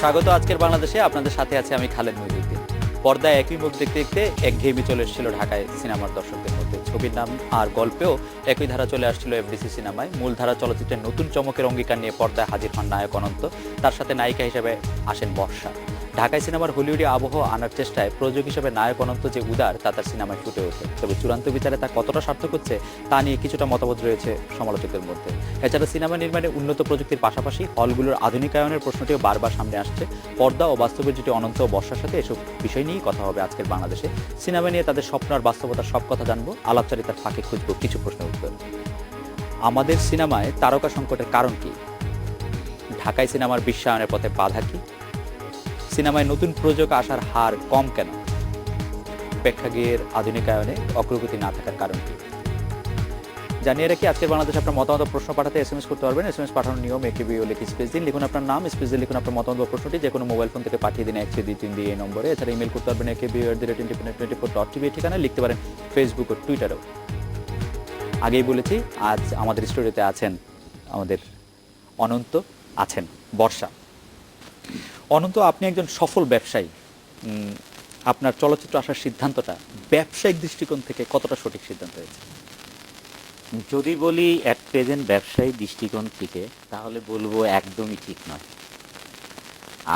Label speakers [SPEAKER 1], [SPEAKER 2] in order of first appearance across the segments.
[SPEAKER 1] স্বাগত আজকের বাংলাদেশে। আপনাদের সাথে আছে আমি খালেদ মহিউদ্দিন। পর্দায় একই মুখ দেখতে দেখতে একঘেয়েমি চলে এসেছিল ঢাকায় সিনেমার দর্শকদের মধ্যে। ছবির নাম আর গল্পেও একই ধারা চলে আসছিল এফডিসি সিনেমায়। মূলধারা চলচ্চিত্রের নতুন চমকের অঙ্গীকার নিয়ে পর্দায় হাজির হন নায়ক অনন্ত, তার সাথে নায়িকা হিসেবে আসেন বর্ষা। ঢাকায় সিনেমার হলিউডি আবহ আনার চেষ্টায় প্রযোজক হিসেবে নায়ক অনন্ত যে উদার তা তার সিনেমায় ফুটে ওঠে। তবে চূড়ান্ত বিচারে তা কতটা সার্থক হচ্ছে তা নিয়ে কিছুটা মতামত রয়েছে সমালোচকদের মধ্যে। এছাড়া সিনেমা নির্মাণে উন্নত প্রযুক্তির পাশাপাশি হলগুলোর আধুনিকায়নের প্রশ্নটিও বারবার সামনে আসছে। পর্দা ও বাস্তবের জুটি অনন্ত ও বর্ষার সাথে এসব বিষয় নিয়েই কথা হবে আজকের বাংলাদেশে। সিনেমা নিয়ে তাদের স্বপ্ন আর বাস্তবতার সব কথা জানবো, আলাপচারিতার ফাঁকে খুঁজবো কিছু প্রশ্নের উত্তর। আমাদের সিনেমায় তারকা সংকটের কারণ কি? ঢাকায় সিনেমার বিশ্বায়নের পথে বাধা কি? সিনেমায় নতুন প্রযোজক আসার হার কম কেন? প্রেক্ষাগৃহের আধুনিকায়নে অগ্রগতি না থাকার কারণ কি? জানিয়ে রাখি, আজকের বাংলাদেশে আপনার মতামত প্রশ্ন পাঠাতে এসএমএস করতে পারবেন। এসএমএস পাঠানোর নিয়ম একেবি লিখে স্পেস দিন, লিখুন আপনার নাম, স্পেস দিয়ে লিখুন আপনার মতামত প্রশ্নটি যে কোনো মোবাইল ফোন থেকে পাঠিয়ে দিন 123 দিয়ে এই নম্বরে। এছাড়া ইমেল করতে পারবেন akb@independent24.tv। ঠিকানা লিখতে পারেন ফেসবুক ও টুইটারেও। আগেই বলেছি, আজ আমাদের স্টুডিওতে আছেন আমাদের অনন্ত, আছেন বর্ষা। অনন্ত, আপনি একজন সফল ব্যবসায়ী। আপনার চলচ্চিত্র আসার সিদ্ধান্তটা ব্যবসায়িক দৃষ্টিকোণ থেকে কতটা সঠিক সিদ্ধান্ত হয়েছে?
[SPEAKER 2] যদি বলি অ্যাট প্রেজেন্ট ব্যবসায়ী দৃষ্টিকোণ থেকে, তাহলে বলবো একদমই ঠিক নয়।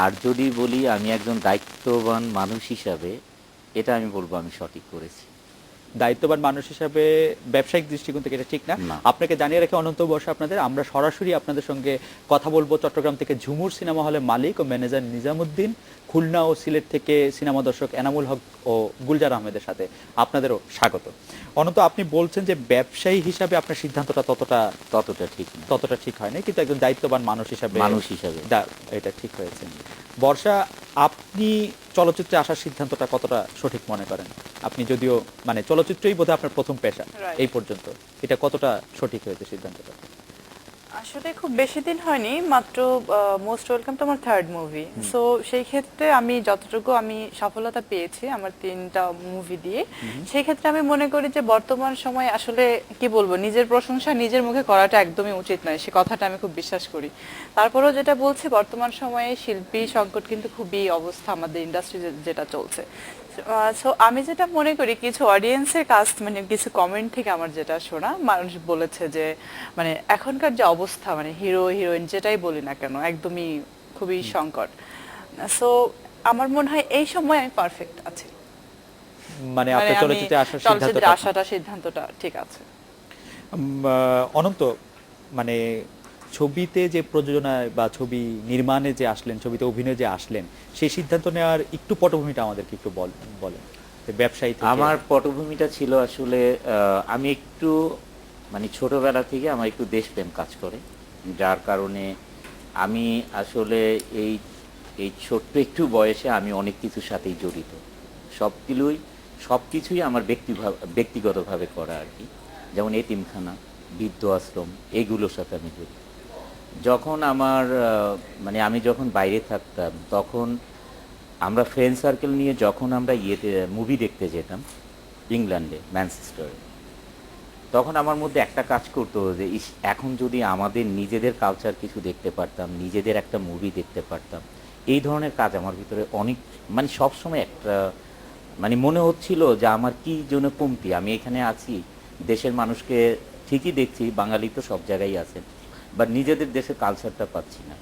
[SPEAKER 2] আর যদি বলি আমি একজন দায়িত্ববান মানুষ হিসাবে, এটা আমি বলবো আমি সঠিক করেছি।
[SPEAKER 1] দায়িত্ববান মানুষ হিসাবে ব্যবসায়িক দৃষ্টিকোণ থেকে এটা ঠিক না। আপনাকে জানিয়ে রাখি অনন্ত বর্ষা, আমরা সরাসরি আপনাদের সঙ্গে কথা বলবো চট্টগ্রাম থেকে ঝুমুর সিনেমা হলের মালিক ও ম্যানেজার নিজামুদ্দিন, খুলনা ও সিলেট থেকে সিনেমা দর্শক এনামুল হক ও গুলজার আহমেদের সাথে। আপনাদেরও স্বাগত। অনন্ত, আপনি বলছেন যে ব্যবসায়ী হিসাবে আপনার সিদ্ধান্তটা ততটা ঠিক হয়নি, কিন্তু একজন দায়িত্ববান মানুষ হিসাবে এটা ঠিক হয়েছে। বর্ষা, আপনি চলচ্চিত্রে আসার সিদ্ধান্তটা কতটা সঠিক মনে করেন? আপনি যদিও চলচ্চিত্রই বোধহয় আপনার প্রথম পেশা এই পর্যন্ত, এটা কতটা সঠিক হয়েছে সিদ্ধান্তটা?
[SPEAKER 3] আসলে খুব বেশি দিন হয়নি, মাত্র মোস্ট ওয়েলকাম তো আমার থার্ড মুভি। সো সেই ক্ষেত্রে আমি যতটুকু আমি সফলতা পেয়েছি আমার 3টা মুভি দিয়ে, সেই ক্ষেত্রে আমি মনে করি যে বর্তমান সময়ে আসলে কি বলবো, নিজের প্রশংসা নিজের মুখে করাটা একদমই উচিত নয়, সে কথাটা আমি খুব বিশ্বাস করি। তারপরেও যেটা বলছি, বর্তমান সময়ে শিল্পী সংকট কিন্তু খুবই অবস্থা আমাদের ইন্ডাস্ট্রি যেটা চলছে। সো আমি যেটা মনে করি, কিছু অডিয়েন্সের কাছ কিছু কমেন্ট থেকে আমার যেটা শোনা, মানুষ বলেছে যে এখনকার যে অবস্থা, হিরো হিরোইন যেটাই বলি না কেন, একদমই খুবই সংকট। সো আমার মনে হয় এই সময় আমি পারফেক্ট আছি,
[SPEAKER 1] আপনার চলচ্চিত্রে
[SPEAKER 3] আসাটা সিদ্ধান্তটা ঠিক আছে।
[SPEAKER 1] অনন্ত, ছবিতে যে প্রযোজনায় বা ছবি নির্মাণে যে আসলেন, ছবিতে অভিনয় যে আসলেন, সেই সিদ্ধান্ত নেওয়ার একটু পটভূমিটা আমাদেরকে একটু বলেন। ব্যবসায়ী
[SPEAKER 2] আমার পটভূমিটা ছিল আসলে আমি একটু ছোটবেলা থেকে আমার একটু দেশপ্রেম কাজ করে, যার কারণে আমি আসলে এই ছোট্ট একটু বয়সে আমি অনেক কিছুর সাথেই জড়িত। সবকিছুই আমার ব্যক্তিগতভাবে করা আর কি, যেমন এতিমখানা, বৃদ্ধ আশ্রম, এইগুলোর সাথে আমি জড়িত। যখন আমার আমি যখন বাইরে থাকতাম, তখন আমরা ফ্রেন্ড সার্কেল নিয়ে যখন আমরা মুভি দেখতে যেতাম ইংল্যান্ডে, ম্যানচেস্টারে, তখন আমার মধ্যে একটা কাজ করতো যে এখন যদি আমাদের নিজেদের কালচার কিছু দেখতে পারতাম, নিজেদের একটা মুভি দেখতে পারতাম। এই ধরনের কাজ আমার ভিতরে অনেক সবসময় একটা মনে হচ্ছিল যে আমার কি জন্য কমতি, আমি এখানে আছি, দেশের মানুষকে ঠিকই দেখছি, বাঙালি তো সব জায়গায় আছেন, বা নিজেদের দেশের কালচারটা পাচ্ছি না,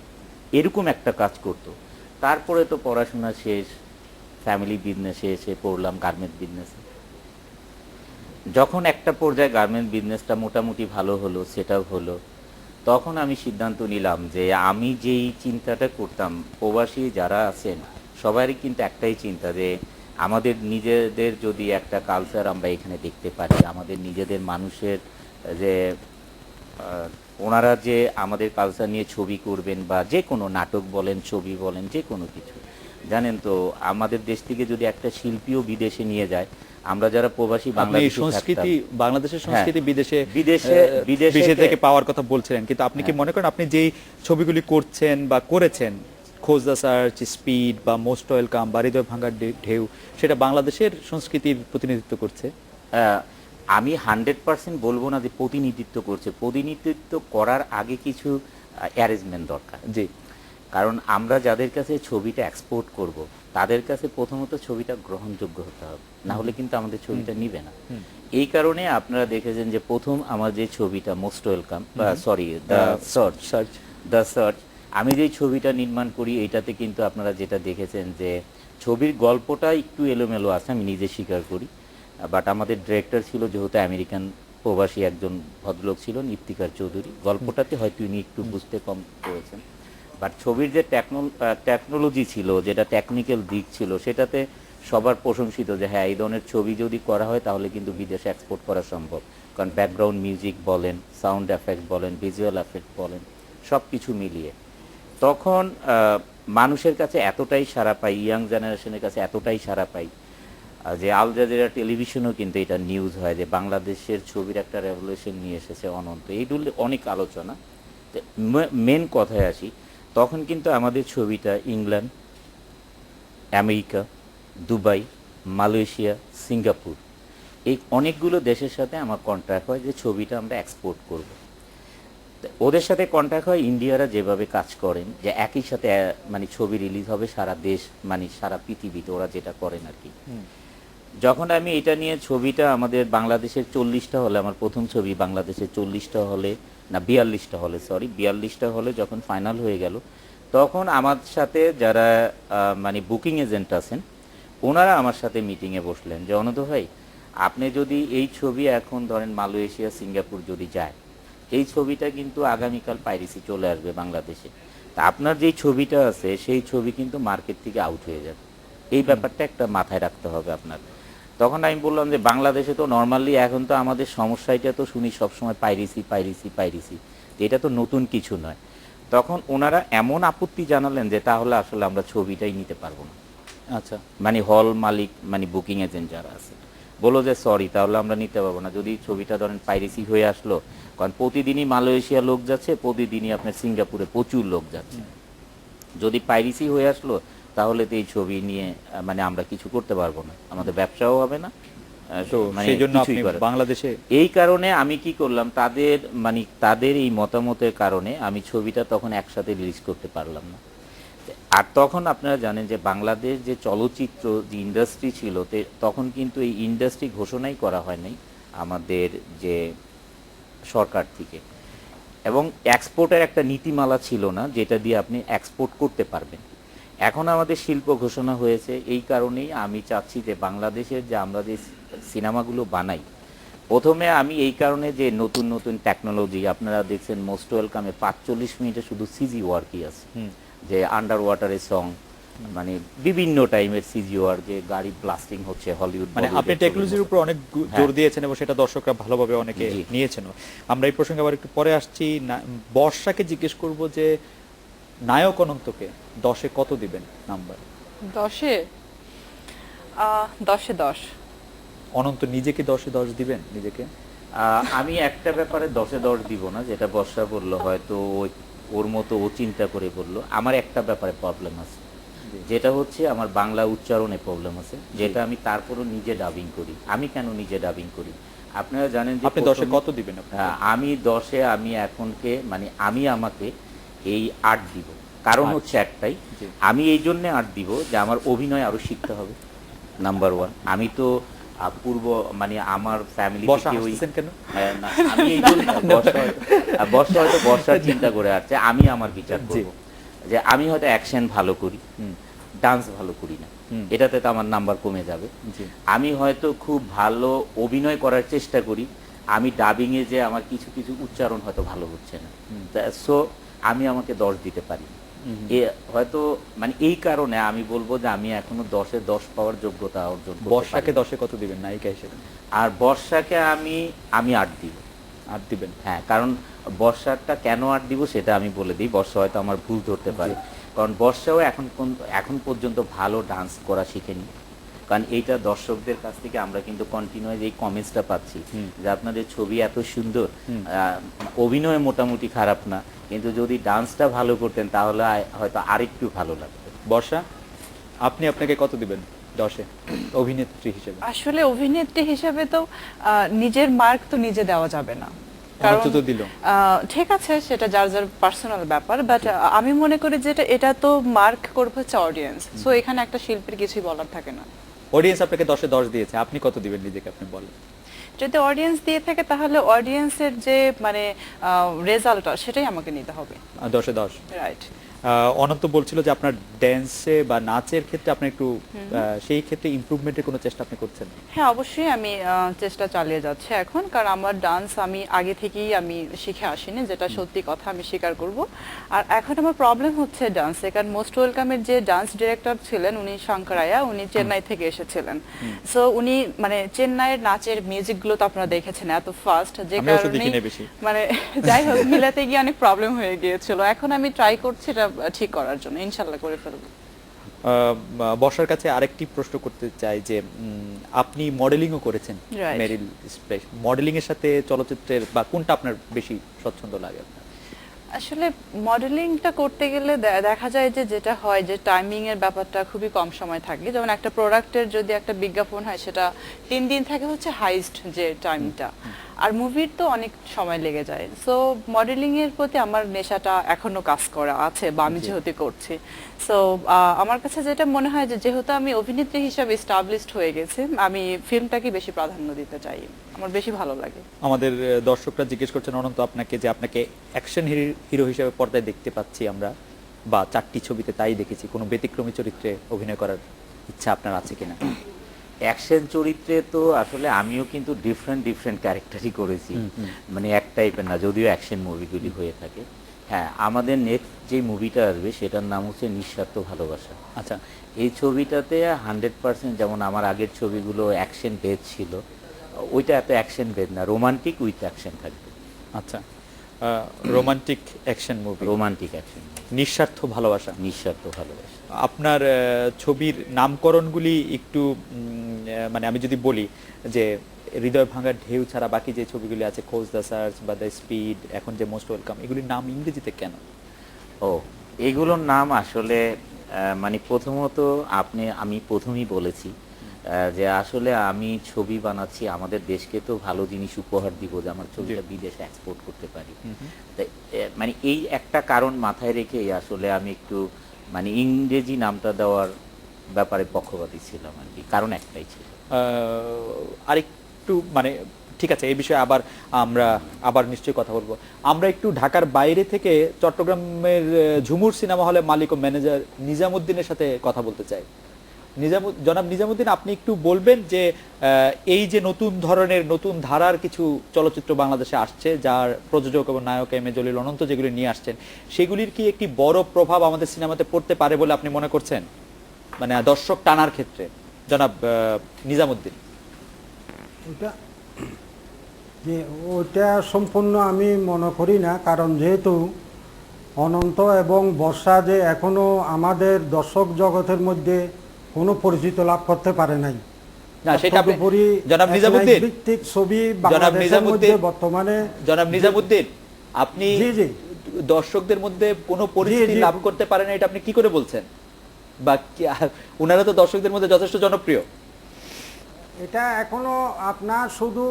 [SPEAKER 2] এরকম একটা কাজ করতো। তারপরে তো পড়াশোনা শেষ, ফ্যামিলি বিজনেসে এসে পড়লাম গার্মেন্ট বিজনেসে। যখন একটা পর্যায়ে গার্মেন্ট বিজনেসটা মোটামুটি ভালো হলো, সেটাও হলো, তখন আমি সিদ্ধান্ত নিলাম যে আমি যেই চিন্তাটা করতাম, প্রবাসী যারা আছেন সবারই কিন্তু একটাই চিন্তা, যে আমাদের নিজেদের যদি একটা কালচার আমরা এখানে দেখতে পারি, আমাদের নিজেদের মানুষের যে ওনারা যে আমাদের কালচার নিয়ে ছবি করবেন, বা যে কোনো নাটক বলেন, ছবি বলেন, যে কোনো কিছু, জানেন তো আমাদের দেশ থেকে যদি একটা শিল্পীও বিদেশে নিয়ে যায়, আমরা যারা প্রবাসী
[SPEAKER 1] বাংলাদেশের সংস্কৃতি বিদেশে থেকে পাওয়ার কথা বলছিলেন, কিন্তু আপনি কি মনে করেন আপনি যেই ছবিগুলি করছেন বা করেছেন, খোঁজ দ্য সার্চ, স্পিড বা মোস্ট ওয়েলকাম বা হৃদয় ভাঙার ঢেউ, সেটা বাংলাদেশের সংস্কৃতির প্রতিনিধিত্ব করছে?
[SPEAKER 2] আমি 100% বলবো না যে প্রতিনিধিত্ব করছে। প্রতিনিধিত্ব করার আগে কিছু অ্যারেঞ্জমেন্ট দরকার।
[SPEAKER 1] জি,
[SPEAKER 2] কারণ আমরা যাদের কাছে ছবিটা এক্সপোর্ট করব তাদের কাছে প্রথমত ছবিটা গ্রহণযোগ্য হতে হবে, না হলে কিন্তু আমাদের ছবিটা নিবে না। এই কারণে আপনারা দেখেছেন যে প্রথম আমার যে ছবিটা most welcome, sorry the search, the search, আমি যে ছবিটা নির্মাণ করি এটাতে কিন্তু আপনারা যেটা দেখেছেন যে ছবির গল্পটা একটু এলোমেলো আছে, আমি নিজে স্বীকার করি, বাট আমাদের ডিরেক্টর ছিল যেহেতু আমেরিকান প্রবাসী একজন ভদ্রলোক ছিল, ইফতিকার চৌধুরী, গল্পটাতে হয়তো উনি একটু বুঝতে কম করেছেন, বাট ছবির যে টেকনোলজি ছিল, যেটা টেকনিক্যাল দিক ছিল, সেটাতে সবার প্রশংসিত যে হ্যাঁ এই ধরনের ছবি যদি করা হয় তাহলে কিন্তু বিদেশে এক্সপোর্ট করা সম্ভব। কারণ ব্যাকগ্রাউন্ড মিউজিক বলেন, সাউন্ড এফেক্ট বলেন, ভিজুয়াল এফেক্ট বলেন, সব কিছু মিলিয়ে তখন মানুষের কাছে এতটাই সাড়া পাই, ইয়াং জেনারেশনের কাছে এতটাই সাড়া পাই যে আল জাজিরা টেলিভিশনও কিন্তু এটা নিউজ হয় যে বাংলাদেশের ছবির একটা রেভলিউশন নিয়ে এসেছে অনন্ত। এইগুলো অনেক আলোচনা, মেন কথায় আসি, তখন কিন্তু আমাদের ছবিটা England, America, Dubai, Malaysia, Singapore, এই অনেকগুলো দেশের সাথে আমার কন্ট্রাক্ট হয় যে ছবিটা আমরা এক্সপোর্ট করব। ওদের সাথে কন্ট্যাক্ট হয়, ইন্ডিয়ারা যেভাবে কাজ করেন যে একই সাথে মানে ছবি রিলিজ হবে সারা দেশ, মানে সারা পৃথিবীতে ওরা যেটা করেন আর কি। যখন আমি এটা নিয়ে ছবিটা আমাদের বাংলাদেশের 40টা হলে, আমার প্রথম ছবি বাংলাদেশের 40টা হলে না 42টা হলে, সরি 42টা হলে যখন ফাইনাল হয়ে গেল, তখন আমার সাথে যারা মানে বুকিং এজেন্ট আছেন ওনারা আমার সাথে মিটিংয়ে বসলেন যে অনন্ত ভাই, আপনি যদি এই ছবি এখন ধরেন মালয়েশিয়া, সিঙ্গাপুর যদি যায়, এই ছবিটা কিন্তু আগামীকাল পাইরেসি চলে আসবে বাংলাদেশে, তা আপনার যেই ছবিটা আছে সেই ছবি কিন্তু মার্কেট থেকে আউট হয়ে যাবে, এই ব্যাপারটা একটা মাথায় রাখতে হবে আপনার। তখন আমি বললাম যে বাংলাদেশে তো নর্মালি এখন তো আমাদের সমস্যাটা তো শুনি সবসময় পাইরেসি পাইরেসি পাইরেসি, এটা তো নতুন কিছু নয়। তখন ওনারা এমন আপত্তি জানালেন যে তাহলে আসলে আমরা ছবিটাই নিতে পারবো না।
[SPEAKER 1] আচ্ছা,
[SPEAKER 2] মানে হল মালিক, মানে বুকিং এজেন্ট যারা আছে বললো যে সরি, তাহলে আমরা নিতে পারবো না। যদি ছবিটা ধরেন পাইরেসি হয়ে আসলো, কারণ প্রতিদিনই মালয়েশিয়া লোক যাচ্ছে, প্রতিদিনই আপনার সিঙ্গাপুরে প্রচুর লোক যাচ্ছে, যদি পাইরেসি হয়ে আসলো তাহলে তো এই ছবি নিয়ে মানে আমরা কিছু করতে পারবো না, আমাদের ব্যবসাও হবে না।
[SPEAKER 1] তো
[SPEAKER 2] মানে
[SPEAKER 1] সেই জন্য
[SPEAKER 2] কিছুই
[SPEAKER 1] আপনি
[SPEAKER 2] করার-
[SPEAKER 1] বাংলাদেশে
[SPEAKER 2] এই কারণে আমি কি করলাম, তাদের মানে তাদের এই মতামতের কারণে আমি ছবিটা তখন একসাথে রিলিজ করতে পারলাম না। আর তখন আপনারা জানেন যে বাংলাদেশ যে চলচ্চিত্র যে ইন্ডাস্ট্রি ছিল, তখন কিন্তু এই ইন্ডাস্ট্রি ঘোষণাই করা হয় নাই আমাদের যে সরকার থেকে, এবং এক্সপোর্টের একটা নীতিমালা ছিল না যেটা দিয়ে আপনি এক্সপোর্ট করতে পারবেন। এখন আমাদের শিল্প ঘোষণা হয়েছে, এই কারণেই আমি চাচ্ছি যে বাংলাদেশের যে আমরা যে সিনেমাগুলো বানাই, প্রথমে আমি এই কারণে যে নতুন নতুন টেকনোলজি আপনারা দেখছেন মোস্ট ওয়েলকামে 45 মিনিটে শুধু সিজি ওয়ার্কই আছে, যে আন্ডার ওয়াটারের সং, মানে বিভিন্ন টাইমের সিজি ওয়ার্ক, যে গাড়ি ব্লাস্টিং হচ্ছে হলিউড,
[SPEAKER 1] মানে আপনি টেকনোলজির উপর অনেক জোর দিয়েছেন এবং সেটা দর্শকরা ভালোভাবে অনেকে
[SPEAKER 2] জি।
[SPEAKER 1] নিয়েছেন। আমরা এই প্রসঙ্গে আবার একটু পরে আসছি। বর্ষাকে জিজ্ঞেস করব যে নায়ক অনন্তকে 10-এ কত দিবেন নাম্বার?
[SPEAKER 3] 10-এ 10-এ 10।
[SPEAKER 1] অনন্ত নিজেকে 10-এ 10 দিবেন নিজেকে?
[SPEAKER 2] আমি একটা ব্যাপারে 10-এ 10 দিব না, যেটা বর্ষা বললো, হয়তো ওর মতো ও চিন্তা করে বললো। আমার একটা ব্যাপারে প্রবলেম আছে, যেটা হচ্ছে আমার বাংলা উচ্চারণে প্রবলেম আছে, যেটা আমি তারপরও নিজে ডাবিং করি। আমি কেন নিজে ডাবিং করি আপনারা জানেন যে
[SPEAKER 1] আপনি 10-এ কত দিবেন?
[SPEAKER 2] আমি 10-এ আমি এখনকে মানে আমি আমাকে এই 8 দিব। কারণ হচ্ছে একটাই, আমি এই জন্য 8 দিব যে আমার অভিনয় আরো শিখতে হবে, নাম্বার 1। আমি তো পূর্ব মানে আমার ফ্যামিলি থেকে ওই
[SPEAKER 1] কেন?
[SPEAKER 2] না, আমি এই জন্য বর্ষা হয়তো বর্ষার চিন্তা করে আসছে, আমি আমার বিচার করব যে আমি হয়তো অ্যাকশন ভালো করি, ডান্স ভালো করি না, এটাতে তো আমার নাম্বার কমে যাবে। আমি হয়তো খুব ভালো অভিনয় করার চেষ্টা করি, আমি ডাবিং এ যে আমার কিছু কিছু উচ্চারণ হয়তো ভালো হচ্ছে না, সো আমি আমাকে 10 দিতে পারি। হয়তো মানে এই কারণে আমি বলবো যে আমি এখনো 10-এ 10 পাওয়ার যোগ্যতা অর্জন করতে পারি।
[SPEAKER 1] বর্ষাকে 10-এ কত দিবেন নায়িকা হিসেবে?
[SPEAKER 2] আর বর্ষাকে আমি 8 দিব।
[SPEAKER 1] 8 দিবেন?
[SPEAKER 2] হ্যাঁ, কারণ বর্ষাটা কেন 8 দিব সেটা আমি বলে দিই। বর্ষা হয়তো আমার ভুল ধরতে পারে, কারণ বর্ষাও এখন পর্যন্ত ভালো ডান্স করা শিখেনি। কারণ এইটা দর্শকদের কাছ থেকে আমরা কিন্তু কন্টিনিউয়াস এই কমেন্টসটা পাচ্ছি যে আপনাদের ছবি এত সুন্দর, অভিনয় মোটামুটি খারাপ না, কিন্তু যদি ডান্সটা ভালো করতেন তাহলে হয়তো আরেকটু ভালো লাগতো।
[SPEAKER 1] বর্ষা, আপনি আপনাকে কত দিবেন 10-এ অভিনেত্রী হিসেবে?
[SPEAKER 3] আসলে অভিনেত্রী হিসেবে তো নিজের মার্ক তো নিজে দেওয়া যাবে না, কারণ
[SPEAKER 1] অনন্ত তো দিল।
[SPEAKER 3] ঠিক আছে, সেটা যার যার পার্সোনাল ব্যাপার, বাট আমি মনে করি যে এটা তো মার্ক করবে হচ্ছে অডিয়েন্স, সো এখানে একটা শিল্পীর কিছুই বলার থাকে না।
[SPEAKER 1] অডিয়েন্স আপনাকে 10-এ 10 দিয়েছে, আপনি কত দিবেন নিজেকে, আপনি বলেন।
[SPEAKER 3] যদি অডিয়েন্স দিয়ে থাকে তাহলে অডিয়েন্সের যে মানে রেজাল্টটা সেটাই আমাকে নিতে হবে।
[SPEAKER 1] 10-এ 10।
[SPEAKER 3] রাইট।
[SPEAKER 1] অনন্ত বলছিল যে আপনার ড্যান্সে বা নাচের ক্ষেত্রে আপনি একটু সেই ক্ষেত্রে ইমপ্রুভমেন্টের কোনো চেষ্টা আপনি করছেন?
[SPEAKER 3] হ্যাঁ, অবশ্যই আমি চেষ্টা চালিয়ে যাচ্ছি এখন, কারণ আমার ডান্স আমি আগে থেকেই আমি শিখে আসিনি, যেটা সত্যি কথা আমি স্বীকার করব। আর এখন আমার প্রবলেম হচ্ছে ডান্সে, কারণ মোস্ট ওয়েলকামের যে ডান্স ডিরেক্টর ছিলেন উনি শঙ্করায়া, উনি চেন্নাই থেকে এসেছিলেন। সো উনি মানে চেন্নাইয়ের নাচের মিউজিকগুলো তো আপনারা দেখেছেন এত ফাস্ট, যে
[SPEAKER 1] আমি ওষুধ
[SPEAKER 3] কারণে
[SPEAKER 1] দেখি না বেশি।
[SPEAKER 3] মানে যাই হোক মিলাতে গিয়ে অনেক প্রবলেম হয়ে গিয়েছিল। এখন আমি ট্রাই করছি এটা ঠিক করার জন্য, ইনশাল্লাহ করে ফেলবো।
[SPEAKER 1] বর্ষার কাছে আরেকটি প্রশ্ন করতে চাই যে আপনি মডেলিংও করেছেন,
[SPEAKER 3] Right.
[SPEAKER 1] মেরিল স্প্লেশ, মডেলিং এর সাথে চলচ্চিত্রের বা কোনটা আপনার বেশি স্বচ্ছন্দ লাগে আপনার?
[SPEAKER 3] আসলে মডেলিংটা করতে গেলে দেখা যায় যে যেটা হয় যে টাইমিং এর ব্যাপারটা খুবই কম সময় থাকে। যেমন একটা প্রোডাক্টের যদি একটা বিজ্ঞাপন হয় সেটা 3 দিন থাকে হচ্ছে হাইস্ট যে টাইমটা, আর মুভির তো অনেক সময় লেগে যায়। সো মডেলিং এর প্রতি আমার নেশাটা এখনো কাজ করা আছে, বা আমি যেহেতু করছি। সো আমার কাছে যেটা মনে হয় যে যেহেতু আমি অভিনেত্রী হিসাবে এস্টাবলিশড হয়ে গেছি, আমি ফিল্মটাকে বেশি প্রাধান্য দিতে চাই, আমার বেশি ভালো লাগে।
[SPEAKER 1] আমাদের দর্শকরা জিজ্ঞেস করছেন অনন্ত আপনাকে, যে আপনাকে অ্যাকশন হিরো হিসেবে পর্দায় দেখতে পাচ্ছি আমরা, বা 4টি ছবিতে তাই দেখেছি, কোনো ব্যতিক্রমী চরিত্রে অভিনয় করার ইচ্ছা আপনার আছে কিনা?
[SPEAKER 2] অ্যাকশন চরিত্রে তো আসলে আমিও কিন্তু ডিফারেন্ট ক্যারেক্টারই করেছি, মানে এক টাইপের না, যদিও অ্যাকশন মুভিগুলি হয়ে থাকে। হ্যাঁ, আমাদের নেক্সট যে মুভিটা আসবে সেটার নাম হচ্ছে নিঃস্বার্থ ভালোবাসা।
[SPEAKER 1] আচ্ছা,
[SPEAKER 2] এই ছবিটাতে 100% যেমন আমার আগের ছবিগুলো অ্যাকশন বেজ ছিল, ওইটা এত অ্যাকশন বেজ না, রোমান্টিক উইথ অ্যাকশন থাকবে।
[SPEAKER 1] আচ্ছা, romantic action movie,
[SPEAKER 2] romantic action,
[SPEAKER 1] নিঃস্বার্থ ভালোবাসা।
[SPEAKER 2] নিঃস্বার্থ ভালোবাসা।
[SPEAKER 1] আপনার ছবির নামকরণগুলি একটু মানে আমি যদি বলি যে হৃদয় ভাঙার ঢেউ ছাড়া বাকি যে ছবিগুলি আছে, খোঁজ দ্য সার্চ বা দ্য স্পিড, এখন যে মোস্ট ওয়েলকাম, এগুলির নাম ইংরেজিতে কেন?
[SPEAKER 2] ও, এগুলোর নাম আসলে মানে প্রথমত আমি প্রথমেই বলেছি যে আসলে আমি ছবি বানাচ্ছি, আমাদের দেশকে তো ভালো জিনিস উপহার দিব, যে আমার ছবিটা বিদেশে এক্সপোর্ট করতে পারি। তাই মানে এই একটা কারণ মাথায় রেখেই আসলে আমি একটু মানে ইংরেজি নামটা দেওয়ার ব্যাপারে পক্ষপাতী ছিলাম আর কি, কারণ একটাই ছিল।
[SPEAKER 1] আরেকটু মানে ঠিক আছে, এই বিষয়ে আবার নিশ্চয়ই কথা বলবো। আমরা একটু ঢাকার বাইরে থেকে চট্টগ্রামের ঝুমুর সিনেমা হলে মালিক ও ম্যানেজার নিজামুদ্দিনের সাথে কথা বলতে চাই। জনাব নিজামুদ্দিন, আপনি একটু বলবেন যে এই যে নতুন ধরনের নতুন ধারার কিছু চলচ্চিত্র বাংলাদেশে আসছে, যার প্রযোজক এবং নায়ক এম এ জলিল অনন্ত যেগুলি নিয়ে আসছেন, সেগুলির কি একটি বড় প্রভাব আমাদের সিনেমাতে পড়তে পারে বলে আপনি মনে করছেন, মানে দর্শক টানার ক্ষেত্রে? জনাব নিজামুদ্দিন।
[SPEAKER 4] ওটা সম্পূর্ণ আমি মনে করি না, কারণ যেহেতু অনন্ত এবং বর্ষা যে এখনো আমাদের দর্শক জগতের মধ্যে কোনো পরিচিত লাভ করতে পারে নাই।
[SPEAKER 1] না, সেটা জনাব নিজামুদ্দিন,
[SPEAKER 4] ভিত্তিক ছবি বাংলাদেশের মধ্যে বর্তমানে।
[SPEAKER 1] জনাব নিজামুদ্দিন, আপনি দর্শকদের মধ্যে কোনো পরিচিতি লাভ করতে পারেন না, এটা আপনি কি করে বলছেন? বা ওনারা তো দর্শকদের মধ্যে যথেষ্ট জনপ্রিয়।
[SPEAKER 4] এটা এখনো আপনার শুধু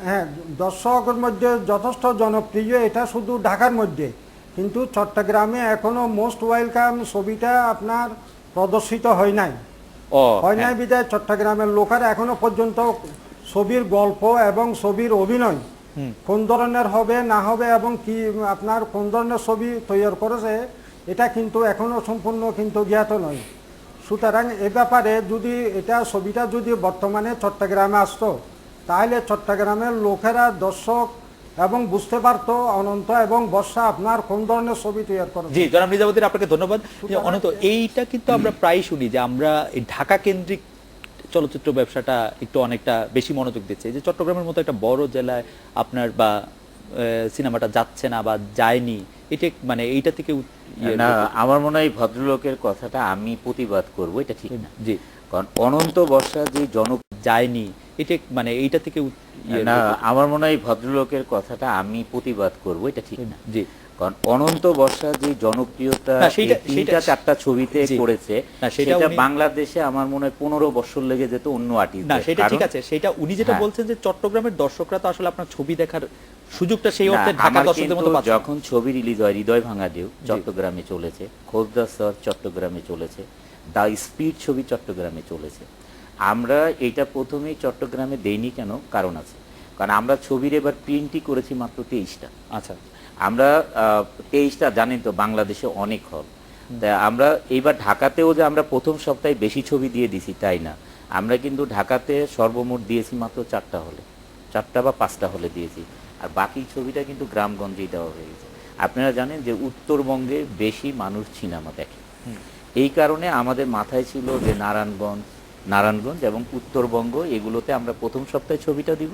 [SPEAKER 4] হ্যাঁ দর্শকের মধ্যে যথেষ্ট জনপ্রিয়, এটা শুধু ঢাকার মধ্যে, কিন্তু চট্টগ্রামে এখনো মোস্ট ওয়েলকাম ছবিটা আপনার প্রদর্শিত হয় নাই। বিধায় চট্টগ্রামের লোকেরা এখনো পর্যন্ত ছবির গল্প এবং ছবির অভিনয় কোন ধরনের হবে না হবে এবং কি আপনার কোন ধরনের ছবি তৈরি করেছে, এটা কিন্তু এখনো সম্পূর্ণ কিন্তু জ্ঞাত নয়। সুতরাং এ ব্যাপারে যদি ছবিটা যদি বর্তমানে চট্টগ্রামে আসতো, তাহলে চট্টগ্রামের লোকেরা দর্শক এবং বুঝতে পারতো অনন্ত এবং বর্ষা আপনার কোন ধরনের ছবি তৈরি করে।
[SPEAKER 1] জি জনাব নিজামুদ্দিন, আপনাকে ধন্যবাদ। অনন্ত, এইটা কিন্তু আমরা প্রায় শুনি যে আমরা এই ঢাকা কেন্দ্রিক চলচ্চিত্র ব্যবসাটা একটু অনেকটা বেশি মনোযোগ দিচ্ছে, যে চট্টগ্রামের মতো একটা বড় জেলায় আপনার বা সিনেমাটা যাচ্ছে না বা যায়নি, এটা মানে এইটা থেকে
[SPEAKER 2] না, আমার মনে হয় ভদ্রলোকের কথাটা আমি প্রতিবাদ করব, এটা ঠিক না।
[SPEAKER 1] জি,
[SPEAKER 2] কারণ অনন্ত বর্ষা যে
[SPEAKER 1] যায়নি, এটা মানে এইটা থেকে
[SPEAKER 2] না, আমার মনে হয় ভদ্রলোকের কথাটা আমি প্রতিবাদ করব, এটা ঠিক না।
[SPEAKER 1] জি,
[SPEAKER 2] কারণ অনন্ত বর্ষা যে জনপ্রিয়তা
[SPEAKER 1] না, সেইটা-
[SPEAKER 2] এই তিনটা
[SPEAKER 1] সেইটা-
[SPEAKER 2] চারটা ছবিতে
[SPEAKER 1] জি।
[SPEAKER 2] করেছে,
[SPEAKER 1] না, সেটা
[SPEAKER 2] সেটা
[SPEAKER 1] উনি-
[SPEAKER 2] বাংলাদেশে আমার মনে হয় 15 বছর লেগে যেত অন্য আর্টিস্ট।
[SPEAKER 1] না সেটা ঠিক আছে, সেটা উনি যেটা
[SPEAKER 2] হ্যাঁ।
[SPEAKER 1] বলছেন যে চট্টগ্রামের দর্শকরা তো আসলে আপনার ছবি দেখার সুযোগটা সেই অর্থে ঢাকার
[SPEAKER 2] আমার
[SPEAKER 1] দর্শকদের
[SPEAKER 2] কিন্তু
[SPEAKER 1] মতো পাচ্ছে না।
[SPEAKER 2] যখন ছবি রিলিজ হয় হৃদয় ভাঙা ঢেউ চট্টগ্রামে চলেছে, খোদা স্যার চট্টগ্রামে চলেছে, দা স্পিড ছবি চট্টগ্রামে চলেছে। আমরা এটা প্রথমেই চট্টগ্রামে দেইনি কেন, কারণ আছে। কারণ আমরা ছবির এবার প্রিন্টই করেছি মাত্র 23টা।
[SPEAKER 1] আচ্ছা,
[SPEAKER 2] আমরা 23টা, জানেন তো বাংলাদেশে অনেক হল। তাই আমরা এইবার ঢাকাতেও যে আমরা প্রথম সপ্তাহে বেশি ছবি দিয়ে দিছি তাই না, আমরা কিন্তু ঢাকাতে সর্বমোট দিয়েছি মাত্র 4টা হলে, 4টা বা 5টা হলে দিয়েছি, আর বাকি ছবিটা কিন্তু গ্রামগঞ্জেই দেওয়া হয়ে গেছে। আপনারা জানেন যে উত্তরবঙ্গে বেশি মানুষ সিনেমা দেখে, এই কারণে আমাদের মাথায় ছিল যে নারায়ণগঞ্জ এবং উত্তরবঙ্গ এগুলোতে আমরা প্রথম সপ্তাহে ছবিটা দিব,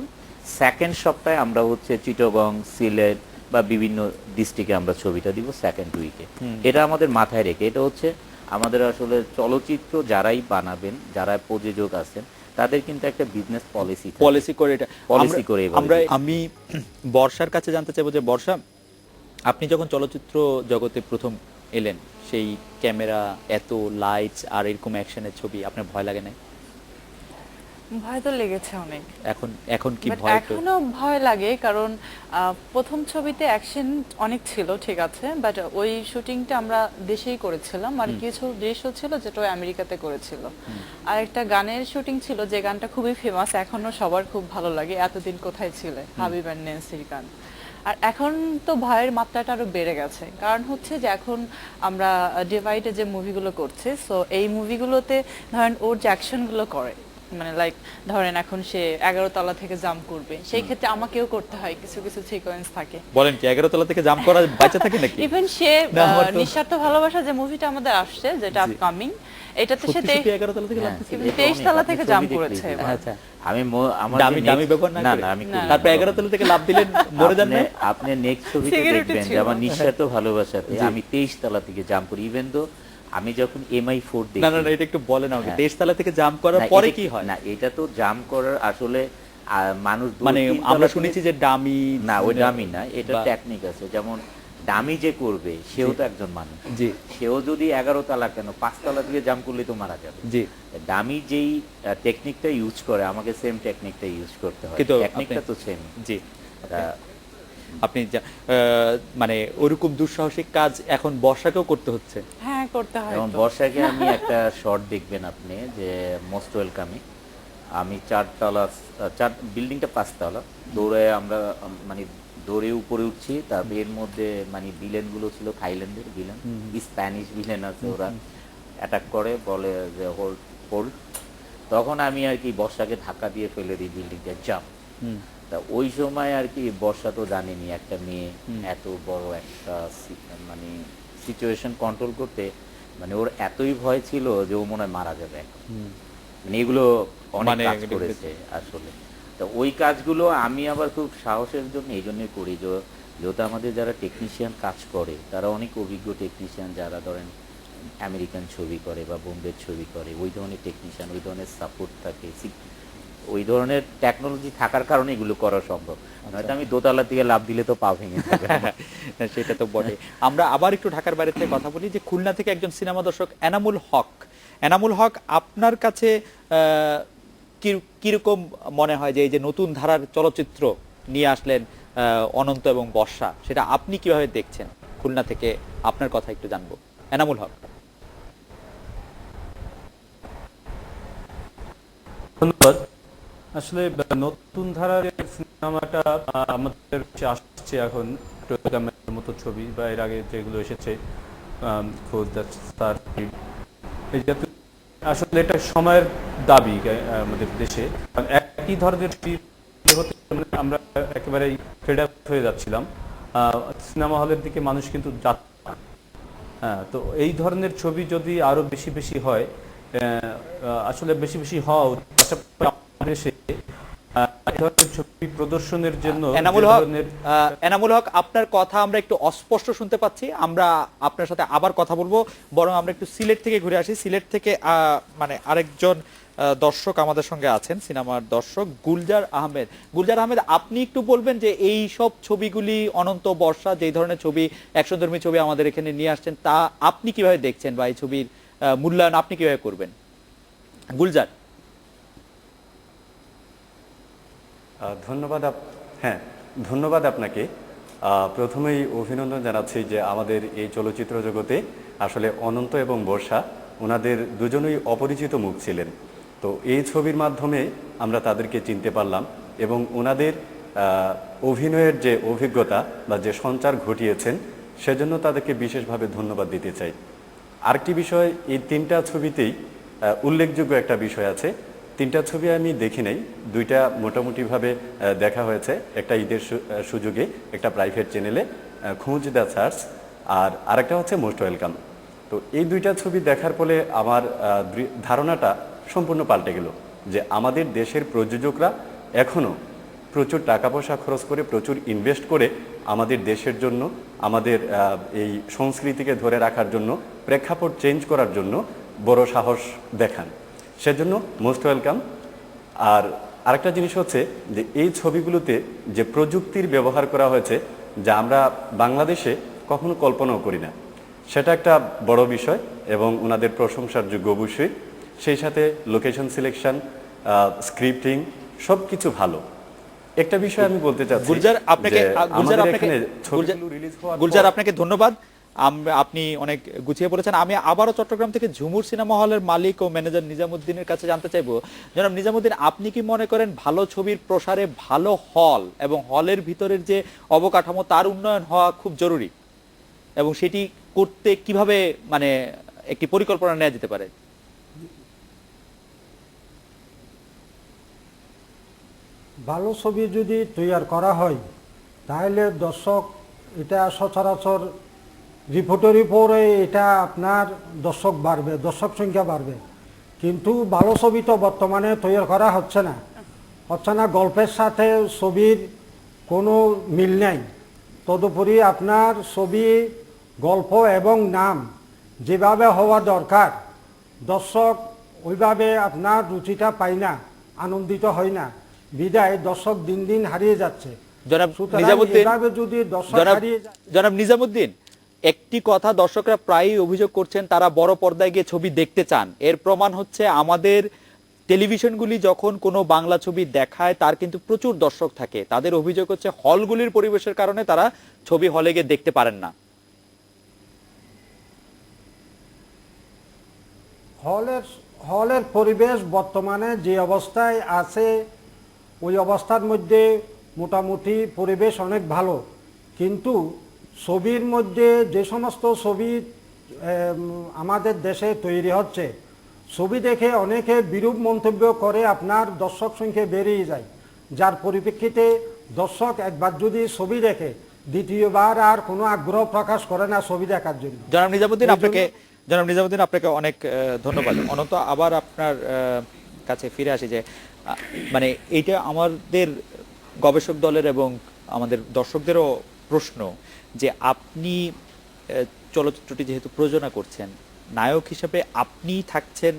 [SPEAKER 2] সেকেন্ড সপ্তাহে আমরা হচ্ছে চিটাগং, সিলেট বা বিভিন্ন ডিস্ট্রিক্টে আমরা ছবিটা দিব সেকেন্ড উইকে। এটা আমাদের মাথায় রেখে, এটা হচ্ছে আমাদের আসলে চলচ্চিত্র যারাই বানাবেন, যারা প্রযোজক আছেন, তাদের কিন্তু একটা বিজনেস
[SPEAKER 1] পলিসি করে এটা
[SPEAKER 2] Policy করে এভাবে
[SPEAKER 1] আমরা
[SPEAKER 2] দিই।
[SPEAKER 1] আমি বর্ষার কাছে জানতে চাইবো যে বর্ষা, আপনি যখন চলচ্চিত্র জগতে প্রথম এলেন, সেই ক্যামেরা, এত লাইটস আর এরকম অ্যাকশনের ছবি, আপনার ভয় লাগে না?
[SPEAKER 3] ভয় তো লেগেছে অনেক,
[SPEAKER 1] এখন এখন কি
[SPEAKER 3] বাট
[SPEAKER 1] ভয় একটু?
[SPEAKER 3] এখনো ভয় লাগে, কারণ প্রথম ছবিতে অ্যাকশন অনেক ছিল, ঠিক আছে, বাট ওই শুটিংটা আমরা দেশেই করেছিলাম, আর কিছু দৃশ্য ছিল যেটা ওই আমেরিকাতে করেছিল, আর একটা গানের শুটিং ছিল যে গানটা খুবই ফেমাস, এখনো সবার খুব ভালো লাগে, এতদিন কোথায় ছিলে, হাবিব আর ন্যান্সির গান। আর এখন তো ভয়ের মাত্রাটা আরো বেড়ে গেছে, কারণ হচ্ছে যে এখন আমরা ডিভাইডে যে মুভিগুলো করছে, সো এই মুভিগুলোতে ধরেন ওর যে অ্যাকশনগুলো করে, মানে লাইক ধরেন এখন সে 11 তলা থেকে জাম্প করবে, সেই ক্ষেত্রে আমাকেও করতে হয়, কিছু কিছু সিকোয়েন্স থাকে।
[SPEAKER 1] বলেন কি 11 তলা থেকে জাম্প করা বাচ্চা থাকে নাকি?
[SPEAKER 3] ইভেন সে
[SPEAKER 1] না, আমার তো-
[SPEAKER 3] নিঃস্বার্থ ভালোবাসা যে মুভিটা আমাদের আসছে, যেটা আপকামিং, এটাতে সে
[SPEAKER 1] সত্যি সত্যি 11 তলা থেকে
[SPEAKER 2] হ্যাঁ,
[SPEAKER 1] লাফতেছে?
[SPEAKER 3] even
[SPEAKER 2] এটা
[SPEAKER 3] 23
[SPEAKER 2] অনেক,
[SPEAKER 3] তলা
[SPEAKER 2] আপনি
[SPEAKER 3] থেকে
[SPEAKER 2] ছবি
[SPEAKER 3] জাম্প
[SPEAKER 2] দেখলেই
[SPEAKER 3] করেছে
[SPEAKER 2] বুঝবেন।
[SPEAKER 3] এবার।
[SPEAKER 1] আচ্ছা,
[SPEAKER 2] আমি আমার
[SPEAKER 1] দামি
[SPEAKER 2] যে
[SPEAKER 1] দামি
[SPEAKER 2] next-
[SPEAKER 1] ব্যবহার না
[SPEAKER 2] না
[SPEAKER 1] করে?
[SPEAKER 2] না আমি
[SPEAKER 3] না।
[SPEAKER 2] করি না।
[SPEAKER 1] তারপর 11 তলা থেকে লাফ দিলেন, মরে যান না?
[SPEAKER 2] আপনি নেক্সট ছবিতে
[SPEAKER 3] Cigarette
[SPEAKER 2] দেখবেন
[SPEAKER 3] ছিল।
[SPEAKER 2] যে আমার নিঃস্বার্থ ভালোবাসাতে আমি 23 তলা থেকে জাম্প করি, ইভেন তো আমি যখন MI4 দেখি।
[SPEAKER 1] না না না, এটা একটু বলেন আমাকে,
[SPEAKER 2] হ্যাঁ।
[SPEAKER 1] 23 তলা থেকে জাম্প করার
[SPEAKER 2] না,
[SPEAKER 1] পরে
[SPEAKER 2] এটা-
[SPEAKER 1] কি হয়?
[SPEAKER 2] না, এটা তো জাম্প করার আসলে মানুষ
[SPEAKER 1] মানে
[SPEAKER 2] 2-3 তলা
[SPEAKER 1] আমরা
[SPEAKER 2] থেকে-
[SPEAKER 1] শুনেছি যে ডামি,
[SPEAKER 2] না ওই ডামি না, এটা
[SPEAKER 1] বা-
[SPEAKER 2] টেকনিক আছে, যেমন ডামি যে করবে সেও তো একজন মানুষ,
[SPEAKER 1] জি
[SPEAKER 2] সেও যদি 11 তলা কেন 5 তলা থেকে জাম্প করলে তো মারা যাবে।
[SPEAKER 1] জি,
[SPEAKER 2] ডামি যেই টেকনিকটা ইউজ করে, আমাকে সেম টেকনিকটা ইউজ করতে হয়,
[SPEAKER 1] কিন্তু
[SPEAKER 2] টেকনিকটা
[SPEAKER 1] আপনি-
[SPEAKER 2] তো সেম।
[SPEAKER 1] জি। আপনি মানে ওরকম দুঃসাহসিক কাজ এখন বর্ষাকেও করতে হচ্ছে।
[SPEAKER 3] হ্যাঁ, করতে হয়
[SPEAKER 2] যেমন
[SPEAKER 3] তো।
[SPEAKER 2] বর্ষাকে আমি একটা শর্ট দেখবেন আপনি, যে মোস্ট ওয়েলকামে আমি 4 তলা, বিল্ডিংটা 5 তলা, দৌড়ে আমরা মানে দৌড়ে উপরে উঠছি, তারপর এর মধ্যে মানে ভিলেন গুলো ছিল থাইল্যান্ডের ভিলেন, স্প্যানিশ ভিলেন আছে, ওরা অ্যাটাক করে, বলে যে হোল্ড হোল্ড, তখন আমি আর কি বর্ষাকে ধাক্কা দিয়ে ফেলে দিই বিল্ডিংটা, জাম্প। তা ওই সময় আর কি বর্ষা তো জানেনি, একটা মেয়ে এত বড় একটা মানে সিচুয়েশন কন্ট্রোল করতে, মানে ওর এতই ভয় ছিল যে ও মনে হয় মারা যাবে এখন। মানে এগুলো অনেক
[SPEAKER 1] মানে
[SPEAKER 2] কাজ করেছে আসলে। তো ওই কাজগুলো আমি আবার খুব সাহসের জন্য এই জন্যই করি, যেহেতু আমাদের যারা টেকনিশিয়ান কাজ করে তারা অনেক অভিজ্ঞ টেকনিশিয়ান, যারা ধরেন আমেরিকান ছবি করে বা বোম্বের ছবি করে, ওই ধরনের টেকনিশিয়ান, ওই ধরনের সাপোর্ট থাকে, ওই ধরনের টেকনোলজি থাকার কারণে এগুলো করা সম্ভব। নয়তো আমি দোতলা থেকে লাফ দিলে তো পা ভেঙে যাবে।
[SPEAKER 1] সেটা তো বটে। আমরা আবার একটু ঢাকার বাইরে থেকে কথা বলি, যে খুলনা থেকে একজন সিনেমা দর্শক এনামুল হক, আপনার কাছে কিরকম মনে হয় যে এই যে নতুন ধারার চলচ্চিত্র নিয়ে আসলেন অনন্ত এবং বর্ষা, সেটা আপনি কিভাবে দেখছেন? খুলনা থেকে আপনার কথা একটু জানবো, এনামুল হক।
[SPEAKER 5] ধন্যবাদ। আসলে নতুন ধারার সিনেমাটা আমাদের আসছে এখন, চট্টগ্রামের মতো ছবি বা এর আগে যেগুলো এসেছে, এই জাতীয়, আসলে এটা সময়ের দাবি আমাদের দেশে। একই ধরনের আমরা একেবারেই ফেড আপ হয়ে যাচ্ছিলাম, সিনেমা হলের দিকে মানুষ কিন্তু যাচ্ছে না। হ্যাঁ, তো এই ধরনের ছবি যদি আরো বেশি বেশি হয়, আসলে বেশি বেশি হওয়া দেশে এই ধরনের ছবি প্রদর্শনের জন্য
[SPEAKER 1] এনামুল
[SPEAKER 5] যে
[SPEAKER 1] হক,
[SPEAKER 5] ধরনের-
[SPEAKER 1] এনামুল হক, আপনার কথা আমরা একটু অস্পষ্ট শুনতে পাচ্ছি। আমরা আপনার সাথে আবার কথা বলবো, বরং আমরা একটু সিলেট থেকে ঘুরে আসি। সিলেট থেকে মানে আরেকজন দর্শক আমাদের সঙ্গে আছেন, সিনেমার দর্শক গুলজার আহমেদ। গুলজার আহমেদ, আপনি একটু বলবেন যে এই সব ছবিগুলি, অনন্ত বর্ষা যেই ধরনের ছবি, অ্যাকশনধর্মী ছবি আমাদের এখানে নিয়ে আসছেন, তা আপনি কিভাবে দেখছেন বা এই ছবির মূল্যায়ন আপনি কিভাবে করবেন? গুলজার।
[SPEAKER 6] ধন্যবাদ। হ্যাঁ, ধন্যবাদ আপনাকে। প্রথমেই অভিনন্দন জানাচ্ছি যে আমাদের এই চলচ্চিত্র জগতে আসলে অনন্ত এবং বর্ষা, ওনাদের দুজনেই অপরিচিত মুখ ছিলেন। তো এই ছবির মাধ্যমে আমরা তাদেরকে চিনতে পারলাম এবং ওনাদের অভিনয়ের যে অভিজ্ঞতা বা যে সঞ্চার ঘটিয়েছেন, সেজন্য তাদেরকে বিশেষভাবে ধন্যবাদ দিতে চাই। আরেকটি বিষয়, এই তিনটা ছবিতেই উল্লেখযোগ্য একটা বিষয় আছে। তিনটা ছবি আমি দেখি নাই, দুইটা মোটামুটিভাবে দেখা হয়েছে। একটা ঈদের সুযোগে একটা প্রাইভেট চ্যানেলে, খুঁজ দ্য সার্চ, আর আরেকটা হচ্ছে মোস্ট ওয়েলকাম। তো এই দুইটা ছবি দেখার ফলে আমার ধারণাটা সম্পূর্ণ পাল্টে গেল যে আমাদের দেশের প্রযোজকরা এখনও প্রচুর টাকা পয়সা খরচ করে, প্রচুর ইনভেস্ট করে আমাদের দেশের জন্য, আমাদের এই সংস্কৃতিকে ধরে রাখার জন্য, প্রেক্ষাপট চেঞ্জ করার জন্য বড় সাহস দেখান। সেজন্য মোস্ট ওয়েলকাম। আর আরেকটা জিনিস হচ্ছে যে এই ছবিগুলোতে যে প্রযুক্তির ব্যবহার করা হয়েছে, যা আমরা বাংলাদেশে কখনো কল্পনাও করি না, সেটা একটা বড় বিষয় এবং ওনাদের প্রশংসার যোগ্য অবশ্যই। সেই সাথে লোকেশন সিলেকশন, স্ক্রিপ্টিং সব কিছু ভালো। একটা বিষয় আমি বলতে চাচ্ছি,
[SPEAKER 1] গুলজার আপনাকে, গুলজার আপনাকে ধন্যবাদ। আপনি অনেক গুছিয়ে বলেছেন। আমি আবারও চট্টগ্রাম থেকে ঝুমুর সিনেমা হলের মালিক ও ম্যানেজার নিজামুদ্দিনের কাছে জানতে চাইবো, জনাব নিজামুদ্দিন, আপনি কি মনে করেন ভালো ছবির প্রসারে ভালো হল এবং হলের ভিতরের যে অবকাঠামো, তার উন্নয়ন হওয়া খুব জরুরি, এবং সেটি করতে কিভাবে মানে একটি পরিকল্পনা নেওয়া যেতে পারে?
[SPEAKER 4] ভালো ছবি যদি তৈরি করা হয় তাহলে দর্শক, এটা সচরাচর রিপোর্টের উপরে এটা আপনার দর্শক বাড়বে, দর্শক সংখ্যা বাড়বে। কিন্তু ভালো ছবি তো বর্তমানে তৈরি করা হচ্ছে না। গল্পের সাথে ছবির কোনো মিল নেই। তদুপরি আপনার ছবি, গল্প এবং নাম যেভাবে হওয়া দরকার, দর্শক ওইভাবে আপনার রুচিটা পায় না, আনন্দিত হয় না, বিদায় দর্শক দিন দিন হারিয়ে যাচ্ছে।
[SPEAKER 1] জনাব
[SPEAKER 4] সুতরাং
[SPEAKER 1] নিজামুদ্দিন,
[SPEAKER 4] এভাবে যদি দর্শক হারিয়ে যায়,
[SPEAKER 1] জনাব নিজামুদ্দিন, একটি কথা দর্শকরা প্রায়ই অভিযোগ করছেন, তারা বড় পর্দায় গিয়ে ছবি দেখতে চান। এর প্রমাণ হচ্ছে আমাদের টেলিভিশনগুলি যখন কোনো বাংলা ছবি দেখায়, তার কিন্তু প্রচুর দর্শক থাকে। তাদের অভিযোগ হচ্ছে হলগুলির পরিবেশের কারণে তারা ছবি হলে গিয়ে দেখতে পারেন না।
[SPEAKER 4] হলের পরিবেশ বর্তমানে যে অবস্থায় আছে, ওই অবস্থার মধ্যে মোটামুটি পরিবেশ অনেক ভালো। কিন্তু ছবির মধ্যে যে সমস্ত ছবি আমাদের দেশে তৈরি হচ্ছে, ছবি দেখে অনেকে বিরূপ মন্তব্য করে, আপনার দর্শক সংখ্যা বেড়েই যায়। যার পরিপ্রেক্ষিতে দর্শক একবার যদি ছবি দেখে, দ্বিতীয়বার আর কোনো আগ্রহ প্রকাশ করে না ছবি দেখার জন্য।
[SPEAKER 1] জনাব নিজামুদ্দিন, আপনাকে অনেক ধন্যবাদ। অনন্ত, আবার আপনার কাছে ফিরে আসি যে মানে এইটা আমাদের গবেষক দলের এবং আমাদের দর্শকদেরও প্রশ্ন যে আপনি চলচ্চিত্রটি যেহেতু প্রযোজনা করছেন, নায়ক হিসেবে আপনি থাকছেন,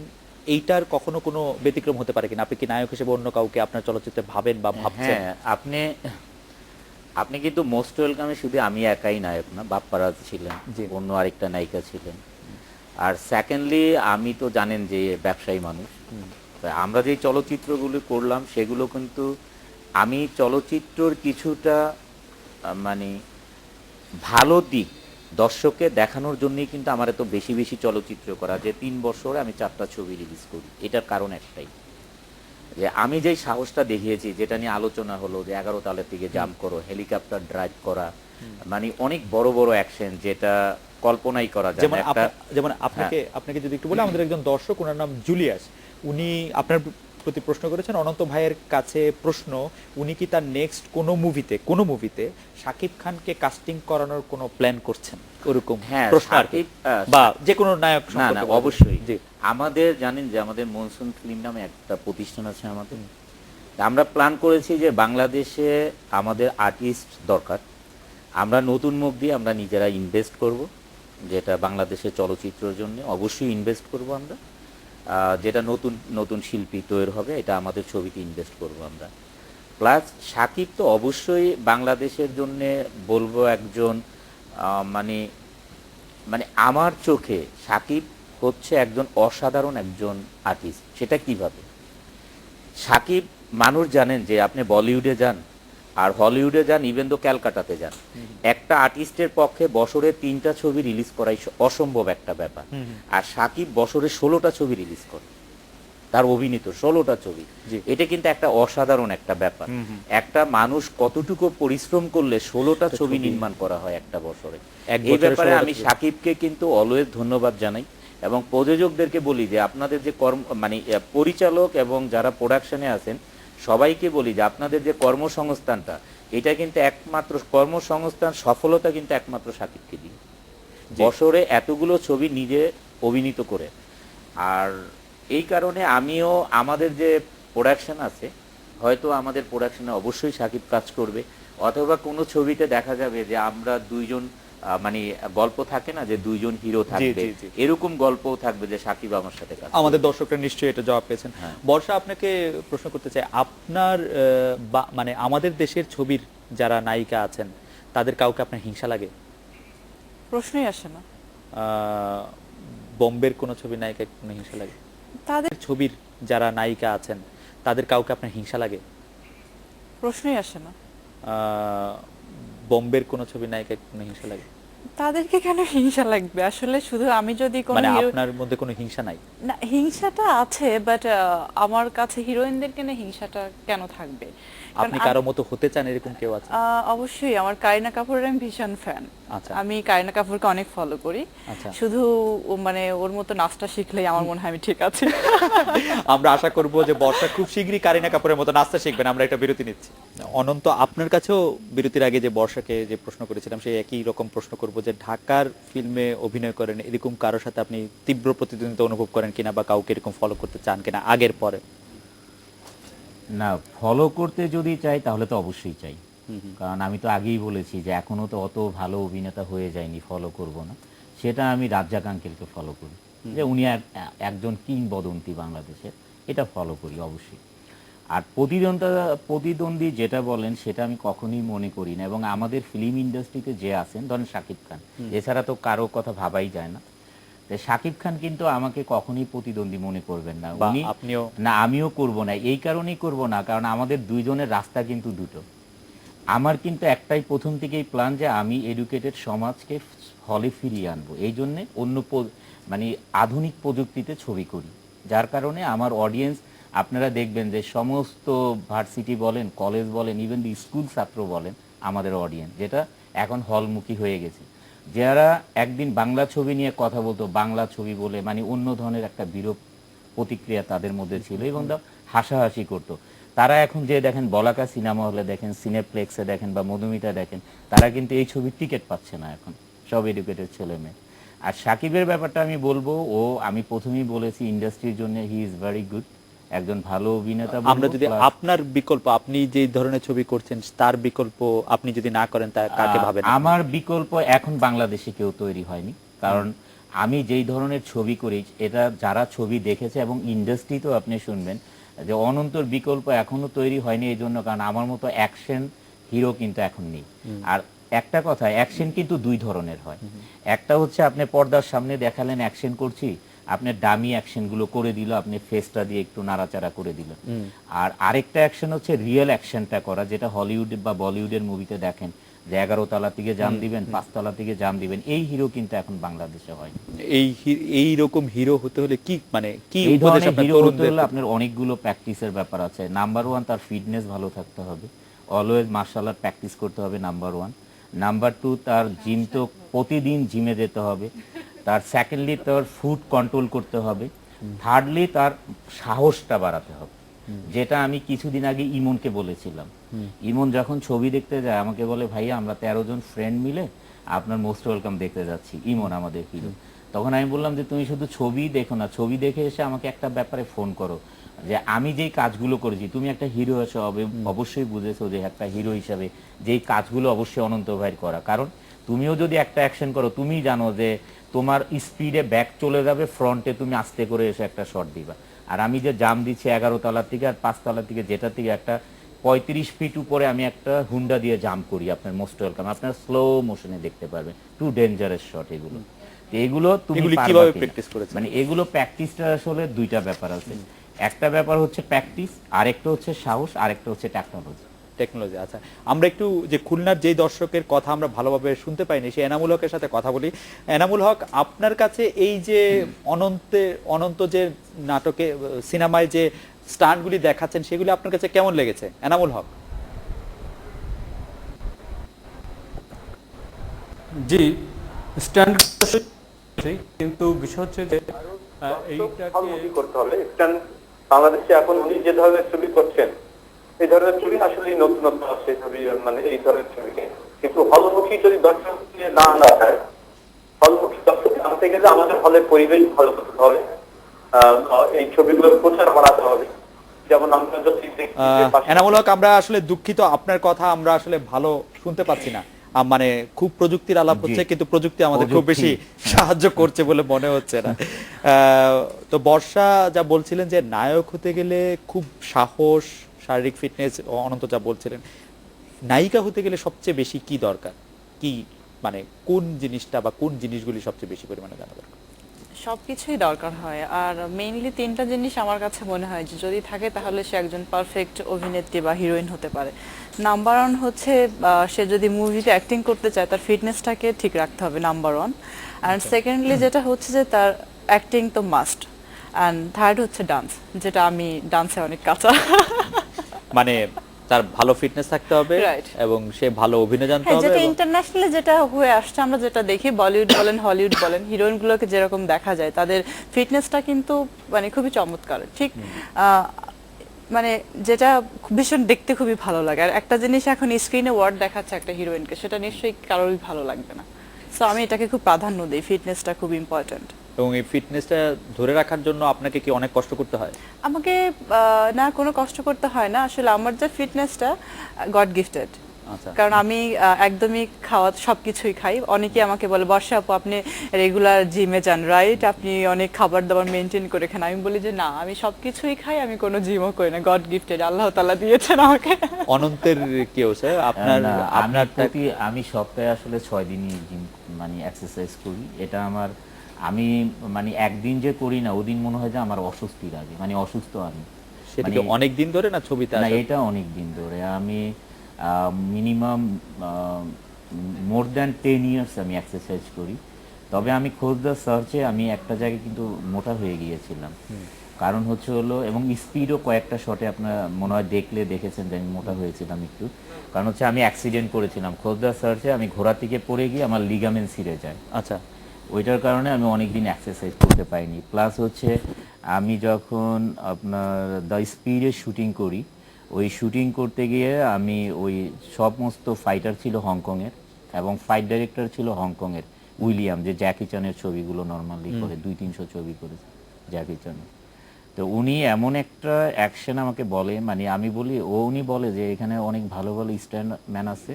[SPEAKER 1] এইটার কখনো কোনো ব্যতিক্রম হতে পারে কিনা? আপনি কি নায়ক হিসেবে অন্য কাউকে আপনার চলচ্চিত্রে ভাবেন বা ভাবছেন?
[SPEAKER 2] হ্যাঁ, আপনি কিন্তু মোস্ট ওয়েলকামে শুধু আমি একাই নায়ক না, বাপ্পারাজ ছিলেন, অন্য আরেকটা নায়িকা ছিলেন। আর সেকেন্ডলি, আমি তো জানেন যে ব্যবসায়ী মানুষ, আমরা যে চলচ্চিত্রগুলো করলাম সেগুলো কিন্তু আমি চলচ্চিত্রর কিছুটা মানে ভালো দিক দর্শককে দেখানোর জন্যই কিন্তু আমার এত বেশি বেশি চলচ্চিত্র করা, যে 3 বছরে আমি 4টা ছবি রিলিজ করি। এটার কারণ একটাই, যে আমি যেই সাহসটা দেখিয়েছি, যেটা নিয়ে আলোচনা হলো যে 11 তলা থেকে জাম্প করো, হেলিকপ্টার ড্রাইভ করা, মানে অনেক বড় বড় অ্যাকশন যেটা কল্পনাই করা যায় না।
[SPEAKER 1] যেমন আপনাকে যদি একটু বলে, আমাদের একজন দর্শক, ওনার নাম জুলিয়াস, উনি আপনার প্রতি প্রশ্ন করেছেন, অনন্ত ভাইয়ের কাছে প্রশ্ন, উনি কি তার নেক্সট কোনো মুভিতে শাকিব খানকে কাস্টিং করানোর কোনো প্ল্যান করছেন? ওরকম প্রশ্ন আর কি, বা যে কোনো নায়ক সম্পর্কে?
[SPEAKER 2] অবশ্যই। আমাদের জানেন যে আমাদের মনসুন ফিল্ম নামে একটা প্রতিষ্ঠান আছে আমাদের, আমরা প্ল্যান করেছি যে বাংলাদেশে আমাদের আর্টিস্ট দরকার, আমরা নতুন মুখ দিয়ে আমরা নিজেরা ইনভেস্ট করব, যেটা বাংলাদেশের চলচ্চিত্রের জন্য অবশ্যই ইনভেস্ট করব আমরা, যেটা নতুন নতুন শিল্পী তৈরি হবে এটা আমাদের ছবিতে ইনভেস্ট করব আমরা। প্লাস শাকিব তো অবশ্যই বাংলাদেশের জন্য বলবো একজন মানে মানে আমার চোখে শাকিব হচ্ছে একজন অসাধারণ একজন আর্টিস্ট। সেটা কিভাবে? শাকিব মানুষ জানেন যে আপনি বলিউডে যান আর হলিউডে যান, ইভেন তো ক্যালকাটাতে যান, একটা আর্টিস্টের পক্ষে বছরে 3টা ছবি রিলিজ করাই অসম্ভব একটা ব্যাপার। আর শাকিব বছরে 16টা ছবি রিলিজ করে, তার অভিনীত 16টা ছবি। এটা কিন্তু একটা অসাধারণ একটা ব্যাপার। একটা মানুষ কতটুকু পরিশ্রম করলে 16টা ছবি নির্মাণ করা হয় একটা বছরে। এই ব্যাপারে আমি শাকিবকে কিন্তু অলওয়েজ ধন্যবাদ জানাই এবং প্রযোজকদেরকে বলি যে আপনাদের যে কর্ম মানে পরিচালক এবং যারা প্রোডাকশনে আছেন সবাইকে বলি যে আপনাদের যে কর্মসংস্থানটা, এটা কিন্তু একমাত্র কর্মসংস্থান সফলতা কিন্তু একমাত্র শাকিবকে দিয়ে, বছরে এতগুলো ছবি নিজে অভিনীত করে। আর এই কারণে আমিও আমাদের যে প্রোডাকশন আছে, হয়তো আমাদের প্রোডাকশনে অবশ্যই শাকিব কাজ করবে, অথবা কোনো ছবিতে দেখা যাবে যে আমরা দুইজন মানে গল্প থাকে না যে দুইজন হিরো থাকবে, এরকম গল্পও থাকবে যে শাকিব আমার সাথে কাজ করবে।
[SPEAKER 1] আমাদের দর্শকরা নিশ্চয়ই এটা জবাব পেয়েছেন। বর্ষা, আপনাকে প্রশ্ন করতে চাই, আপনার মানে আমাদের দেশের ছবির যারা নায়িকা আছেন তাদের কাউকে আপনার হিংসা লাগে?
[SPEAKER 3] প্রশ্নই আসে না।
[SPEAKER 1] বোম্বের কোনো ছবির নায়িকা কোনো হিংসা লাগে?
[SPEAKER 3] তাদের
[SPEAKER 1] ছবির যারা নায়িকা আছেন তাদের কাউকে আপনার হিংসা লাগে?
[SPEAKER 3] প্রশ্নই আসে না।
[SPEAKER 1] বোম্বের কোনো ছবির নায়িকা কোনো হিংসা লাগে?
[SPEAKER 3] তাদেরকে কেন হিংসা লাগবে? আসলে শুধু আমি যদি কোনো
[SPEAKER 1] মানে আপনার মধ্যে কোনো হিংসা নাই?
[SPEAKER 3] না, হিংসাটা আছে, বাট আমার কাছে হিরোইনদেরকে নিয়ে হিংসাটা কেন থাকবে?
[SPEAKER 1] আপনি কারো মতো হতে চান এরকম কেউ আছে?
[SPEAKER 3] অবশ্যই। আমার কারিনা কাপুরের আমি ভীষণ ফ্যান।
[SPEAKER 1] আচ্ছা।
[SPEAKER 3] আমি কারিনা কাপুরকে অনেক ফলো করি।
[SPEAKER 1] আচ্ছা।
[SPEAKER 3] শুধু মানে ওর মতো নাচটা শিখলেই আমার মনে হয় আমি ঠিক আছি।
[SPEAKER 1] আমরা আশা করব যে বর্ষা খুব শীঘ্রই কারিনা কাপুরের মতো নাচতে শিখবেন। আমরা একটা বিরতি নিচ্ছি। অনন্ত, আপনার কাছেও বিরতির আগে যে বর্ষাকে যে প্রশ্ন করেছিলাম সেই একই রকম প্রশ্ন করব যে ঢাকার ফিল্মে অভিনয় করেন এরকম কারোর সাথে আপনি তীব্র প্রতিদ্বন্দ্বিতা অনুভব করেন কিনা, বা কাউকে এরকম ফলো করতে চান কিনা আগের পরে?
[SPEAKER 2] না, ফলো করতে যদি চাই তাহলে তো অবশ্যই চাই, কারণ আমি তো আগেই বলেছি যে এখনো তো অত ভালো অভিনেতা হয়ে যায়নি, ফলো করব না। সেটা আমি রাজ্জাক আঙ্কেলকে ফলো করি, যে উনি একজন কিংবদন্তি বাংলাদেশের, এটা ফলো করি অবশ্যই। আর প্রতিদ্বন্দ্বী যেটা বলেন সেটা আমি কখনোই মনে করি না। এবং আমাদের ফিল্ম ইন্ডাস্ট্রিতে যে আছেন, ধরেন শাকিব খান, এছাড়া তো কারো কথা ভাবাই যায় না। শাকিব খান কিন্তু আমাকে কখনোই প্রতিদ্বন্দ্বী মনে করবেন না, উনি না, আমিও করব না। এই কারণেই করব না কারণ আমাদের দুইজনের রাস্তা কিন্তু দুটো। আমার কিন্তু একটাই প্রথম থেকেই প্ল্যান যে আমি এডুকেটেড সমাজকে হলে ফিরিয়ে আনবো, এই জন্যে অন্য মানে আধুনিক প্রযুক্তিতে ছবি করি, যার কারণে আমার অডিয়েন্স আপনারা দেখবেন যে সমস্ত ভার্সিটি বলেন, কলেজ বলেন, ইভেন স্কুল ছাত্র বলেন, আমাদের অডিয়েন্স যেটা এখন হলমুখী হয়ে গেছে। যারা একদিন বাংলা ছবি নিয়ে কথা বলতো, বাংলা ছবি বলে মানে অন্য ধরনের একটা বিরূপ প্রতিক্রিয়া তাদের মধ্যে ছিল এবং হাসাহাসি করতো, তারা এখন যে দেখেন বলাকা সিনেমা হলে দেখেন, সিনেপ্লেক্সে দেখেন বা মধুমিতা দেখেন, তারা কিন্তু এই ছবির টিকিট পাচ্ছে না এখন, সব এডুকেটেড ছেলে মেয়ে। আর শাকিবের ব্যাপারটা আমি বলবো, আমি প্রথমেই বলেছি ইন্ডাস্ট্রির জন্য হি ইজ ভেরি গুড, একজন ভালো অভিনেতা।
[SPEAKER 1] আমরা যদি আপনার বিকল্প, আপনি যে ধরনের ছবি করছেন তার বিকল্প আপনি যদি না করেন তা কাকে ভাবেন?
[SPEAKER 2] আমার বিকল্প এখন বাংলাদেশে কেউ তৈরি হয়নি, কারণ আমি যেই ধরনের ছবি করি এটা যারা ছবি দেখেছে এবং ইন্ডাস্ট্রিতেও আপনি শুনবেন যে অনন্তর বিকল্প এখনো তৈরি হয়নি। এই জন্য কারণ আমার মতো অ্যাকশন হিরো কিন্তু এখন নেই। আর একটা কথা, অ্যাকশন কিন্তু দুই ধরনের হয়। একটা হচ্ছে আপনি পর্দার সামনে দেখালেন অ্যাকশন করছি, আপনার ডামি অ্যাকশনগুলো করে দিল, আপনি ফেসটা দিয়ে একটু নাড়াচাড়া করে দিল। আর আরেকটা অ্যাকশন হচ্ছে রিয়েল অ্যাকশনটা করা, যেটা হলিউড বা বলিউডের মুভিতে দেখেন যে 11 তলা থেকে জাম দিবেন, 5 তলা থেকে জাম দিবেন। এই হিরো কিন্তু এখন বাংলাদেশে হয়।
[SPEAKER 1] এই রকম হিরো হতে হলে কি মানে কি
[SPEAKER 2] এই
[SPEAKER 1] উপদেশ
[SPEAKER 2] ধরনের
[SPEAKER 1] আপনার
[SPEAKER 2] হিরো হতে
[SPEAKER 1] তরুণদের?
[SPEAKER 2] হলে আপনার অনেকগুলো প্র্যাকটিসের ব্যাপার আছে। নাম্বার 1 তার ফিটনেস ভালো থাকতে হবে, অলওয়েজ মার্শাল আর্ট প্র্যাকটিস করতে হবে নাম্বার 1। নাম্বার 2 তার জিম তো প্রতিদিন জিমে যেতে হবে। তার সেকেন্ডলি তার ফুড কন্ট্রোল করতে হবে। থার্ডলি তার সাহসটা বাড়াতে হবে, যেটা আমি কিছুদিন আগে ইমনকে বলেছিলাম। ইমন যখন ছবি দেখতে যায় আমাকে বলে, ভাইয়া আমরা 13 জন ফ্রেন্ড মিলে আপনার মোস্ট ওয়েলকাম দেখতে যাচ্ছি, ইমন আমাদের হিরো। তখন আমি বললাম যে তুমি শুধু ছবি দেখো না, ছবি দেখে এসে আমাকে একটা ব্যাপারে ফোন করো, যে আমি যেই কাজগুলো করেছি, তুমি একটা হিরো হিসেবে অবশ্যই বুঝেছো যে একটা হিরো হিসাবে যেই কাজগুলো অবশ্যই অনন্ত ভাইয়ের করা, কারণ তুমিও যদি একটা অ্যাকশন করো তুমি জানো যে তোমার স্পিডে ব্যাক চলে যাবে, ফ্রন্টে তুমি আস্তে করে এসে একটা শট দিবা। আর আমি যে জাম দিচ্ছি 11 তলার থেকে আর 5 তলার থেকে, যেটা থেকে একটা 35 ফিট উপরে আমি একটা হুন্ডা দিয়ে জাম্প করি, আপনার মোস্ট ওয়েলকাম, আপনার স্লো মোশনে দেখতে পারবেন, টু ডেঞ্জারাস শট এগুলো। তো এগুলো তুমি
[SPEAKER 1] এগুলি
[SPEAKER 2] পারবা
[SPEAKER 1] কিভাবে
[SPEAKER 2] কিনা?
[SPEAKER 1] practice করেছেন?
[SPEAKER 2] মানে এগুলো প্র্যাকটিসটা আসলে দুইটা ব্যাপার আছে, একটা ব্যাপার হচ্ছে প্র্যাকটিস, আরেকটা হচ্ছে সাহস, আরেকটা হচ্ছে টেকনোলজি।
[SPEAKER 1] টেকনোলজি। আচ্ছা, আমরা একটু যে খুলনার যেই দর্শকের কথা আমরা ভালোভাবে শুনতে পাইনি, সেই এনামুল হকের সাথে কথা বলি। এনামুল হক, আপনার কাছে এই যে অনন্ত যে নাটকে সিনেমায় যে স্টান্টগুলি দেখাচ্ছেন সেগুলি আপনার কাছে কেমন লেগেছে এনামুল হক?
[SPEAKER 5] জি, স্ট্যান্ড কিন্তু বিষয় হচ্ছে যে
[SPEAKER 7] ভালোমুখী করতে হবে। স্ট্যান্ড বাংলাদেশে এখন উনি যে ধরনের ছবি করছেন, এই ধরনের ছবি আসলে নতুনত্ব আছে ছবি, মানে এই ধরনের ছবিকে কিন্তু হলমুখী যদি দর্শক না আনা যায়, হলমুখী দর্শক আনতে গেলে আমাদের হলের পরিবেশ ভালো করতে হবে, এই ছবিগুলো প্রচার করাতে হবে। যেমন আমরা যদি দেখি যে
[SPEAKER 1] এনামুল হক, আমরা আসলে দুঃখিত, আপনার কথা আমরা আসলে ভালো শুনতে পাচ্ছি না। মানে খুব প্রযুক্তির আলাপ হচ্ছে, কিন্তু প্রযুক্তি আমাদের খুব বেশি সাহায্য করছে বলে মনে হচ্ছে না। তো বর্ষা যা বলছিলেন যে নায়ক হতে গেলে খুব সাহস, শারীরিক ফিটনেস, অনন্ত যা বলছিলেন, নায়িকা হতে গেলে সবচেয়ে বেশি কি দরকার, কি মানে কোন জিনিসটা বা কোন জিনিসগুলি সবচেয়ে বেশি পরিমাণে জানা দরকার?
[SPEAKER 3] সবকিছুই দরকার হয়, আর মেইনলি তিনটা জিনিস আমার কাছে মনে হয় যে যদি থাকে তাহলে সে একজন পারফেক্ট অভিনেত্রী বা হিরোইন হতে পারে। নাম্বার ওয়ান হচ্ছে সে যদি মুভিতে অ্যাক্টিং করতে চায় তার ফিটনেসটাকে ঠিক রাখতে হবে, নাম্বার ওয়ান। অ্যান্ড সেকেন্ডলি যেটা হচ্ছে যে তার অ্যাক্টিং তো মাস্ট, অ্যান্ড থার্ড হচ্ছে ডান্স, যেটা আমি ডান্সে অনেক কাঁচা।
[SPEAKER 1] মানে তার ভালো ফিটনেস থাকতে হবে
[SPEAKER 3] Right.
[SPEAKER 1] এবং সে ভালো অভিনয় জানতে
[SPEAKER 3] হ্যাঁ,
[SPEAKER 1] হবে।
[SPEAKER 3] যেটা
[SPEAKER 1] এবং
[SPEAKER 3] ইন্টারন্যাশনালি যেটা হয়ে আসছে, আমরা যেটা দেখি বলিউড বলেন হলিউড বলেন, হিরোইনগুলোকে যেরকম দেখা যায় তাদের ফিটনেসটা কিন্তু মানে খুবই চমৎকার, ঠিক মানে যেটা ভীষণ দেখতে খুবই ভালো লাগে। আর একটা জিনিস এখন স্ক্রিনে ওয়ার্ড দেখাচ্ছে একটা হিরোইনকে, সেটা নিশ্চয়ই কারোরই ভালো লাগবে না। সো আমি এটাকে খুব প্রাধান্য দিই, ফিটনেসটা খুব ইম্পর্ট্যান্ট।
[SPEAKER 1] এবং এই ফিটনেসটা ধরে রাখার জন্য আপনাকে কি অনেক কষ্ট করতে হয়?
[SPEAKER 3] আমাকে না কোনো কষ্ট করতে হয় না, আসলে আমার যে ফিটনেসটা গড গিফটেড।
[SPEAKER 1] আচ্ছা।
[SPEAKER 3] কারণ আমি একদমই খাওয়া সবকিছুই খাই। অনেকে আমাকে বলে, বর্ষা আপু আপনি রেগুলার জিমে যান রাইট, আপনি অনেক খাবার দাবার মেনটেন করে খান। আমি বলি যে না, আমি সবকিছুই খাই, আমি কোনো জিমও করি না, গড গিফটেড, আল্লাহ তাআলা দিয়েছেন আমাকে।
[SPEAKER 1] অনন্তের কি হচ্ছে আপনার?
[SPEAKER 2] আপনার প্রতি আমি সপ্তাহে আসলে 6 দিনই জিম মানে এক্সারসাইজ করি। এটা আমার, আমি মানে একদিন যে করি না ওদিন মনে হয় যে আমার অস্বস্তি লাগে, মানে অসুস্থ আমি।
[SPEAKER 1] সেটা কি অনেক দিন ধরে না ছবিতে
[SPEAKER 2] না,
[SPEAKER 1] আসা?
[SPEAKER 2] এটা অনেক দিন ধরে, আমি মিনিমাম মোর দ্যান 10 ইয়ার্স আমি এক্সারসাইজ করি। তবে আমি খোঁজদার সার্চে আমি একটা জায়গায় কিন্তু মোটা হয়ে গিয়েছিলাম, কারণ হচ্ছে হলো, এবং স্পিডও কয়েকটা শটে আপনার মনে হয় দেখেছেন যে আমি মোটা হয়েছিলাম একটু, কারণ হচ্ছে আমি অ্যাক্সিডেন্ট করেছিলাম খোঁজদার সার্চে, আমি ঘোড়া থেকে পড়ে গিয়ে আমার লিগামেন্ট ছিঁড়ে যায়।
[SPEAKER 1] আচ্ছা।
[SPEAKER 2] ওইটার কারণে আমি অনেকদিন এক্সারসাইজ করতে পারিনি। প্লাস হচ্ছে আমি যখন আপনার দ্য স্পিডে শুটিং করি, ওই শুটিং করতে গিয়ে আমি ওই সমস্ত ফাইটার ছিল হংকংয়ের, এবং ফাইট ডাইরেক্টর ছিল হংকংয়ের উইলিয়াম, যে জ্যাকি চ্যানের ছবিগুলো নর্মালি করে, 200-300 ছবি করেছে জ্যাকি চ্যানের। তো উনি এমন একটা অ্যাকশন আমাকে বলে, মানে আমি বলি, উনি বলে যে এখানে অনেক ভালো ভালো স্ট্যান্ড ম্যান আছে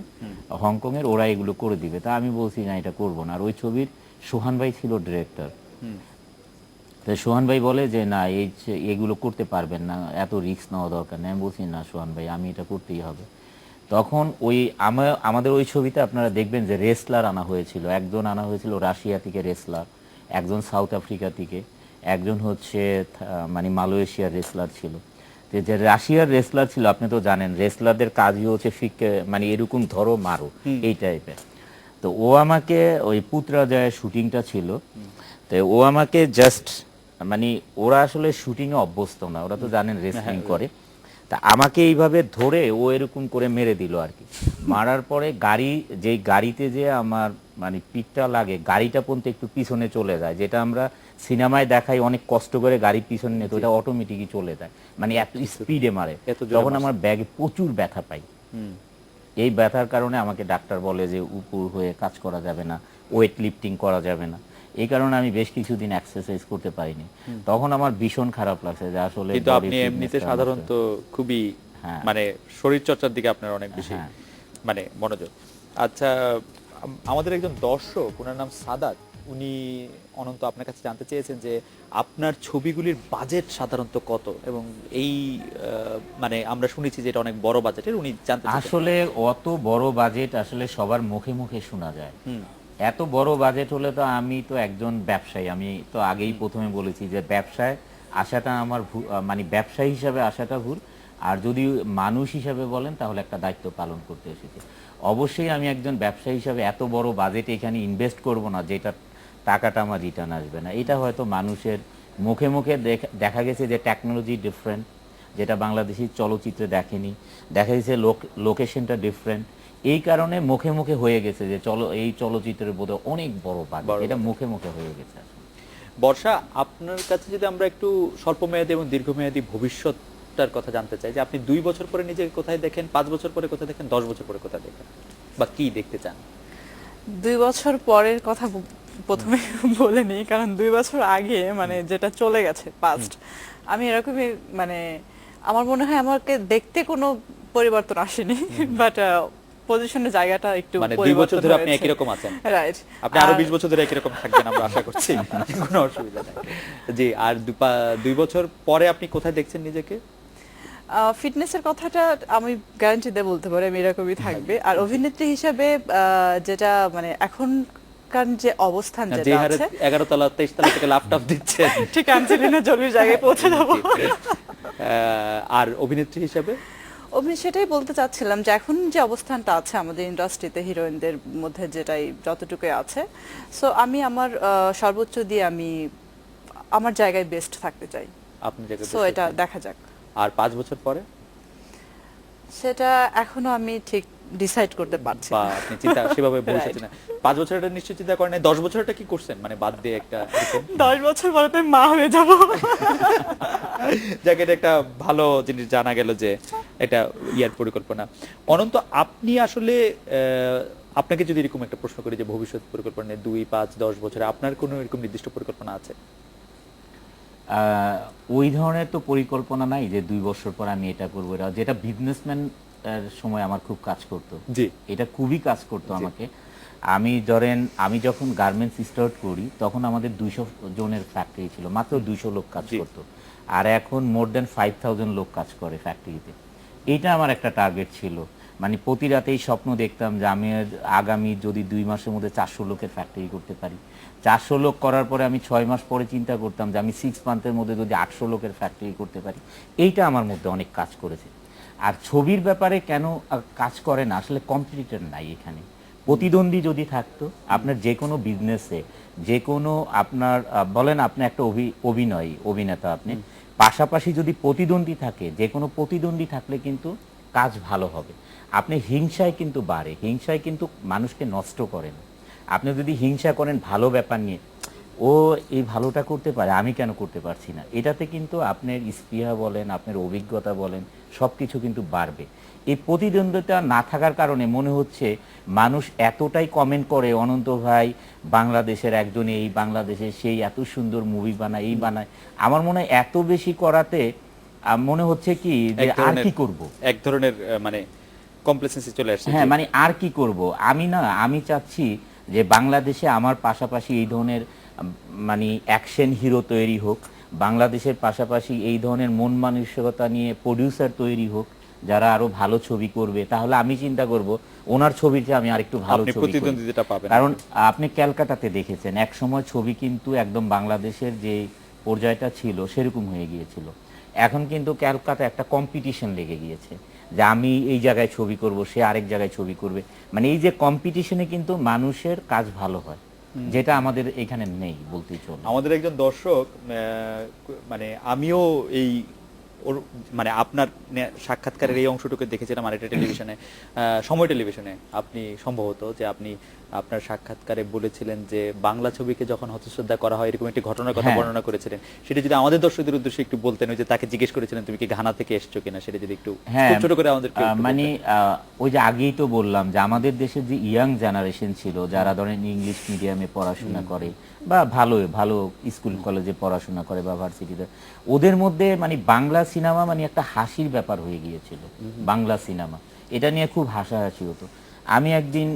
[SPEAKER 2] হংকংয়ের, ওরা এগুলো করে দিবে। তা আমি বলছি না, এটা করবো না। আর ওই ছবির সোহান ভাই ছিল ডিরেক্টর। তো সোহান ভাই বলে যে না, এগুলো করতে পারবেন না, এত রিস্ক নেওয়া দরকার নেই। আমি বলছি না সোহান ভাই, আমি এটা করতেই হবে। তখন ওই আমাদের ওই ছবিতে আপনারা দেখবেন যে রেসলার আনা হয়েছিল, একজন আনা হয়েছিল রাশিয়া থেকে রেসলার, একজন সাউথ আফ্রিকা থেকে, একজন হচ্ছে মানে মালয়েশিয়ার রেসলার ছিল। তো যে রাশিয়ার রেসলার ছিল, আপনি তো জানেন রেসলারদের কাজই হচ্ছে মানে এরকম ধরো মারো এই টাইপের। তো ও আমাকে ওই পুত্রাজয়ের শুটিংটা ছিল, তো ও আমাকে জাস্ট মানে, ওরা আসলে শুটিংয়ে অভ্যস্ত না, ওরা তো জানেন রেসলিং করে, তা আমাকে এইভাবে ধরে ও এরকম করে মেরে দিল আর কি। মারার পরে যেই গাড়িতে যে আমার মানে পিঠটা লাগে, গাড়িটা পর্যন্ত একটু পিছনে চলে যায়, যেটা আমরা সিনেমায় দেখাই অনেক কষ্ট করে গাড়ির পিছনে নিয়ে, তো ওটা অটোমেটিকই চলে যায়, মানে এত স্পিডে মারে। তখন আমার ব্যাগে প্রচুর ব্যথা পাই। এই ব্যথার কারণে আমাকে ডাক্তার বলে যে উপর হয়ে কাজ করা যাবে না, ওয়েট লিফটিং করা যাবে না। এই কারণে আমি বেশ কিছুদিন এক্সারসাইজ করতে পারিনি। তখন আমার ভীষণ খারাপ লাগছে যে আসলে
[SPEAKER 1] কিন্তু
[SPEAKER 2] body
[SPEAKER 1] আপনি এমনিতে
[SPEAKER 2] fitness টা
[SPEAKER 1] সাধারণত খুবই
[SPEAKER 2] হ্যাঁ।
[SPEAKER 1] মানে শরীর চর্চার দিকে আপনার অনেক বেশি
[SPEAKER 2] হ্যাঁ।
[SPEAKER 1] মানে মনোযোগ। আচ্ছা, আমাদের একজন দর্শক, ওনার নাম সাদাত, উনি অনন্ত আপনার কাছে জানতে চেয়েছেন যে আপনার ছবিগুলির বাজেট সাধারণত কত, এবং এই মানে আমরা শুনেছি যে এটা অনেক বড় বাজেটের, উনি জানতে চেয়েছেন।
[SPEAKER 2] আসলে অত বড় বাজেট আসলে সবার মুখে মুখে শোনা যায়। এত বড় বাজেট হলে তো আমি তো একজন ব্যবসায়ী, আমি তো আগেই প্রথমে বলেছি যে ব্যবসায় আসাটা আমার মানে ব্যবসায়ী হিসাবে আসাটা ভুল, আর যদি মানুষ হিসাবে বলেন তাহলে একটা দায়িত্ব পালন করতে এসেছি। অবশ্যই আমি একজন ব্যবসায়ী হিসাবে এত বড় বাজেট এখানে ইনভেস্ট করব না যেটা টাকাটা আমার রিটার্ন আসবে না। এটা হয়তো মানুষের মুখে মুখে দেখা গেছে যে টেকনোলজি ডিফারেন্ট, যেটা বাংলাদেশি চলচ্চিত্রে দেখেনি, দেখা গেছে লোকেশনটা ডিফারেন্ট, এই কারণে মুখে মুখে হয়ে গেছে যে এই চলচ্চিত্রের বোধহয় অনেক বড় বাজেট, এটা মুখে মুখে হয়ে গেছে।
[SPEAKER 1] বর্ষা, আপনার কাছে যদি আমরা একটু স্বল্পমেয়াদী এবং দীর্ঘমেয়াদী ভবিষ্যৎটার কথা জানতে চাই, যে আপনি 2 বছর পরে নিজেকে কোথায় দেখেন, 5 বছর পরে কোথায় দেখেন, 10 বছর পরে কোথায় দেখেন, বা কি দেখতে চান?
[SPEAKER 3] 2 বছর পরের কথা প্রথমে বলে নিই, কারণ 2 বছর আগে মানে যেটা চলে গেছে পাস্ট, আমি এরকমই মানে আমার মনে হয় আমাকে দেখতে কোনো পরিবর্তন আসেনি, বাট পজিশনের জায়গাটা একটু
[SPEAKER 1] মানে 2 বছর ধরে আপনি একই রকম আছেন,
[SPEAKER 3] রাইট?
[SPEAKER 1] আপনি আরো 20 বছর ধরে একই রকম থাকবেন আমরা আশা করছি, কোনো অসুবিধা নেই। জি, আর 2 বছর পরে আপনি কোথায় দেখছেন নিজেকে?
[SPEAKER 3] ফিটনেসের কথাটা আমি গ্যারান্টি দিয়ে বলতে পারি আমি এরকমই থাকবে। আর অভিনেত্রী হিসেবে যেটা মানে এখনকার যে অবস্থান
[SPEAKER 1] যে
[SPEAKER 3] যেটা
[SPEAKER 1] হারে
[SPEAKER 3] আছে
[SPEAKER 1] 11 তলা 23 তলা থেকে লাফটাপ দিচ্ছেন,
[SPEAKER 3] ঠিক অ্যাঞ্জেলিনা জলির জায়গায় পৌঁছে যাবো।
[SPEAKER 1] আর অভিনেত্রী হিসেবে
[SPEAKER 3] আমি সেটাই বলতে চাচ্ছিলাম যে এখন যে অবস্থানটা আছে আমাদের ইন্ডাস্ট্রিতে হিরোইনদের মধ্যে যেটাই যতটুকুই আছে, সো আমি আমার সর্বোচ্চ দিয়ে আমি আমার জায়গায় বেস্ট থাকতে চাই।
[SPEAKER 1] আপনি জায়গায়
[SPEAKER 3] সো এটা দেখা যাক।
[SPEAKER 1] আর 5 বছর পরে
[SPEAKER 3] সেটা এখনো আমি ঠিক ডিসাইড করতে পারছি
[SPEAKER 1] বা
[SPEAKER 3] না।
[SPEAKER 1] আপনি চিন্তা সেভাবে ভবিষ্যতে না, 5 বছর এটা নিশ্চয় চিন্তা করেন নাই, 10 বছর এটা কি করছেন, মানে বাদ দিয়ে একটা
[SPEAKER 3] 10 বছর পরে তো মা হয়ে যাব।
[SPEAKER 1] যাকে এটা একটা ভালো জিনিস জানা গেল যে এটা ইয়ার পরিকল্পনা। অনন্ত, আপনি আসলে আপনাকে যদি এরকম একটা প্রশ্ন করি যে ভবিষ্যৎ পরিকল্পনা 2, 5, 10 বছরে আপনার কোনো এরকম নির্দিষ্ট পরিকল্পনা আছে?
[SPEAKER 2] ওই ধরনের তো পরিকল্পনা নাই যে 2 বছর পর আমি এটা করবো, এটা যেটা বিজনেসম্যান সময় আমার খুব কাজ করতো,
[SPEAKER 1] জি,
[SPEAKER 2] এটা খুবই কাজ করতো আমাকে। আমি যখন গার্মেন্টস স্টার্ট করি তখন আমাদের 200 জনের ফ্যাক্টরি ছিল, মাত্র 200 লোক কাজ করতো, আর এখন মোর দেন 5000 লোক কাজ করে ফ্যাক্টরিতে। এইটা আমার একটা টার্গেট ছিল, মানে প্রতি রাতেই স্বপ্ন দেখতাম যে আমি আগামী যদি 2 মাসের মধ্যে 400 লোকের ফ্যাক্টরি করতে পারি। 400 লোক করার পরে আমি 6 মাস পরে চিন্তা করতাম যে আমি 6 মান্থের মধ্যে যদি 800 লোকের ফ্যাক্টরি করতে পারি। এইটা আমার মধ্যে অনেক কাজ করেছে। আর ছবির ব্যাপারে কেন কাজ করে না, আসলে কম্পিটিটর নাই এখানে। প্রতিদ্বন্দ্বী যদি থাকতো আপনার যে কোনো বিজনেসে, যে কোনো আপনার বলেন আপনি একটা অভিনেতা, আপনি পাশাপাশি যদি প্রতিদ্বন্দ্বী থাকে, যে কোনো প্রতিদ্বন্দ্বী থাকলে কিন্তু কাজ ভালো হবে। আপনি হিংসায় কিন্তু বাড়ে, হিংসায় কিন্তু মানুষকে নষ্ট করে না। আপনি যদি হিংসা করেন ভালো ব্যাপার নিয়ে, ও এই ভালোটা করতে পারে আমি কেন করতে পারছি না, এটাতে কিন্তু আপনার স্পৃহা বলেন, আপনার অভিজ্ঞতা বলেন, সব কিছু কিন্তু বাড়বে। এই প্রতিদ্বন্দ্বিতা না থাকার কারণে মনে হচ্ছে মানুষ এতটাই কমেন্ট করে, অনন্ত ভাই বাংলাদেশের একজন, এই বাংলাদেশে সেই এত সুন্দর মুভি বানায়, এই বানায়। আমার মনে হয় এত বেশি করাতে মনে হচ্ছে কি যে আর কি করব,
[SPEAKER 1] এক ধরনের মানে কমপ্লেসেন্সি চলে আসছে।
[SPEAKER 2] হ্যাঁ, মানে আর কি করব আমি চাচ্ছি যে বাংলাদেশে আমার পাশাপাশি এই ধরনের মানে অ্যাকশন হিরো তৈরি হোক, বাংলাদেশের পাশাপাশি এই ধরনের মন মানসিকতা নিয়ে প্রডিউসার তৈরি হোক, যারা আরো ভালো ছবি করবে। তাহলে আমি চিন্তা করব ওনার ছবিতে আমি আরেকটু ভালো ছবি
[SPEAKER 1] প্রতিদ্বন্দ্বিতা পাবেন।
[SPEAKER 2] কারণ আপনি ক্যালকাটাতে দেখেছেন এক সময় ছবি কিন্তু একদম বাংলাদেশের যে পর্যায়টা ছিল সেরকম হয়ে গিয়েছিল। এখন কিন্তু ক্যালকাটা একটা কম্পিটিশন লেগে গিয়েছে যে আমি এই জায়গায় ছবি করব, সে আরেক জায়গায় ছবি করবে। মানে এই যে কম্পিটিশনে কিন্তু মানুষের কাজ ভালো হয়, যেটা আমাদের এখানে নেই বলতেই চলে।
[SPEAKER 1] আমাদের একজন দর্শক, মানে আমিও এই মানে আপনার সাক্ষাৎকারের এই অংশটুকু দেখেছিলাম আরেকটা টেলিভিশনে, সময় টেলিভিশনে, আপনি সম্ভবত যে আপনি আপনার সাক্ষাৎকারে বলেছিলেন যে বাংলা ছবিকে যখন হতশ্রদ্ধা করা হয় এরকম একটি ঘটনার কথা বর্ণনা করেছিলেন। সেটা যদি আমাদের দর্শকদের উদ্দেশ্যে একটু বলতেন, ওই যে তাকে জিজ্ঞেস করেছিলেন তুমি কি ঘানা থেকে এসছো কিনা, সেটা যদি একটু ছোট করে আমাদের
[SPEAKER 2] মানে ওই যে আগেই তো বললাম যে আমাদের দেশের যে ইয়াং জেনারেশন ছিল, যারা ধরেন ইংলিশ মিডিয়ামে পড়াশোনা করে, বা ভালো ভালো স্কুল কলেজে পড়াশোনা করে বা ভার্সিটিতে, ওদের মধ্যে মানে বাংলা সিনেমা মানে একটা হাসির ব্যাপার হয়ে গিয়েছিল। বাংলা সিনেমা এটা নিয়ে খুব হাসাহাসি হতো। আমি একদিন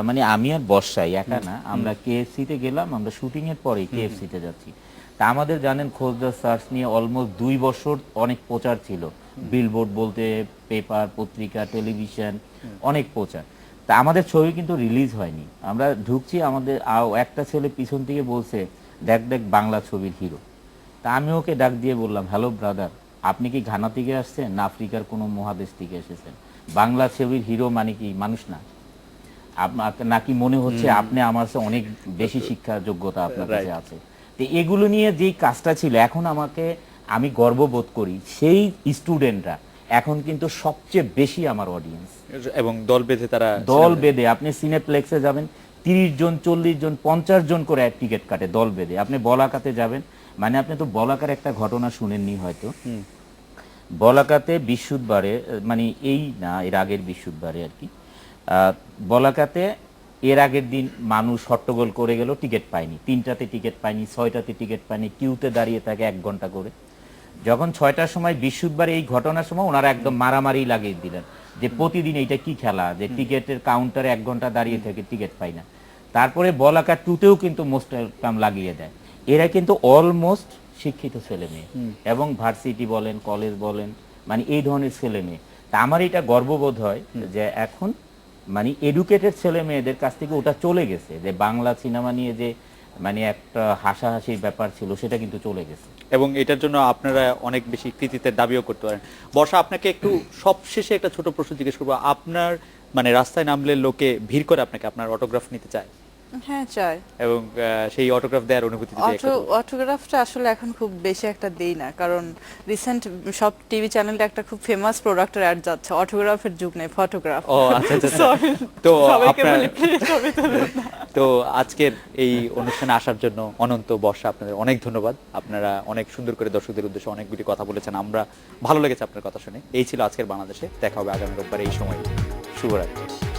[SPEAKER 2] মানে আমি আর বর্ষাই একা না, আমরা কেএফসিতে গেলাম, আমরা শুটিং এর পরেই কেএফসিতে যাচ্ছি। তা আমাদের জানেন খোঁজদার সার্চ নিয়ে অলমোস্ট 2 বছর অনেক প্রচার ছিল, বিলবোর্ড বলতে পেপার, পত্রিকা, টেলিভিশন, অনেক প্রচার। তা আমাদের ছবি কিন্তু রিলিজ হয়নি। আমরা ঢুকছি, আমাদের একটা ছেলে পিছন থেকে বলছে, দেখ দেখ বাংলা ছবির হিরো। তা আমি ওকে ডাক দিয়ে বললাম, হ্যালো ব্রাদার, আপনি কি ঘানা থেকে আসছেন না আফ্রিকার কোনো মহাদেশ থেকে এসেছেন? বাংলা ছবির হিরো মানে কি মানুষ না? আপনাকে নাকি মনে হচ্ছে আপনি আমার চেয়ে অনেক বেশি শিক্ষা যোগ্যতা আপনার কাছে আছে? তো এগুলো নিয়ে যেই কাজটা ছিল, এখন আমি গর্ববোধ করি সেই স্টুডেন্টরা এখন কিন্তু সবচেয়ে বেশি আমার অডিয়েন্স।
[SPEAKER 1] এবং দল বেঁধে তারা
[SPEAKER 2] দল বেঁধে আপনি সিনেপ্লেক্সে যাবেন, 30 জন, 40 জন, 50 জন করে টিকিট কাটে দল বেঁধে। আপনি বলাকাতে যাবেন, মানে আপনি তো বলাকার একটা ঘটনা শুনেননি হয়তো। বলাকাতে বৃহস্পতিবারে, মানে এই না এর আগের বৃহস্পতিবারে আর কি, বলাকাতে এর আগের দিন মানুষ হট্টগোল করে গেল, টিকিট পায়নি, 3টাতে টিকিট পায়নি, 6টাতে টিকিট পায়নি, কিউতে দাঁড়িয়ে থাকে 1 ঘন্টা করে। যখন 6টার সময় বৃহস্পতিবারে এই ঘটনার সময় ওনারা একদম মারামারি লাগিয়ে দিলেন যে প্রতিদিন এইটা কি খেলা, যে টিকিটের কাউন্টারে 1 ঘন্টা দাঁড়িয়ে থেকে টিকিট পাই না। তারপরে বলাকা 2তেও কিন্তু মোস্ট ওয়েলকাম লাগিয়ে দেয়। এরা কিন্তু অলমোস্ট শিক্ষিত ছেলে মেয়ে, এবং ভার্সিটি বলেন, কলেজ বলেন, মানে এই ধরনের ছেলে মেয়ে। তা আমার এটা গর্ববোধ হয় যে এখন মানে এডুকেটেড ছেলে মেয়েদের কাছ থেকে ওটা চলে গেছে, যে বাংলা সিনেমা নিয়ে যে মানে একটা হাসাহাসির ব্যাপার ছিল সেটা কিন্তু চলে গেছে।
[SPEAKER 1] এবং এটার জন্য আপনারা অনেক বেশি কৃতিত্বের দাবিও করতে পারেন। বর্ষা, আপনাকে একটু সবশেষে একটা ছোট প্রশ্ন জিজ্ঞেস করবো। আপনার মানে রাস্তায় নামলে লোকে ভিড় করে আপনাকে, আপনার অটোগ্রাফ নিতে চায়?
[SPEAKER 3] হ্যাঁ, চাই।
[SPEAKER 1] এবং সেই অটোগ্রাফ দেওয়ার অনুভূতি যদি একটু বলেন।
[SPEAKER 3] অটোগ্রাফটা আসলে এখন খুব বেশি একটা দেই না, কারণ রিসেন্ট সব টিভি চ্যানেলে একটা খুব ফেমাস প্রোডাক্টের অ্যাড যাচ্ছে, অটোগ্রাফের যুগ নেই, ফটোগ্রাফ।
[SPEAKER 1] ও আচ্ছা আচ্ছা।
[SPEAKER 3] Sorry,
[SPEAKER 1] তো
[SPEAKER 3] সবাইকে
[SPEAKER 1] আপনার
[SPEAKER 3] বলি, please ছবি তুলুন না।
[SPEAKER 1] তো আজকের এই অনুষ্ঠানে আসার জন্য অনন্ত, বর্ষা, আপনাদের অনেক ধন্যবাদ। আপনারা অনেক সুন্দর করে দর্শকদের উদ্দেশ্যে অনেকগুলি কথা বলেছেন, আমরা ভালো লেগেছে আপনার কথা শুনে। এই ছিল আজকের বাংলাদেশে। দেখা হবে আগামী রোববার এই সময়। শুভরাত্রি।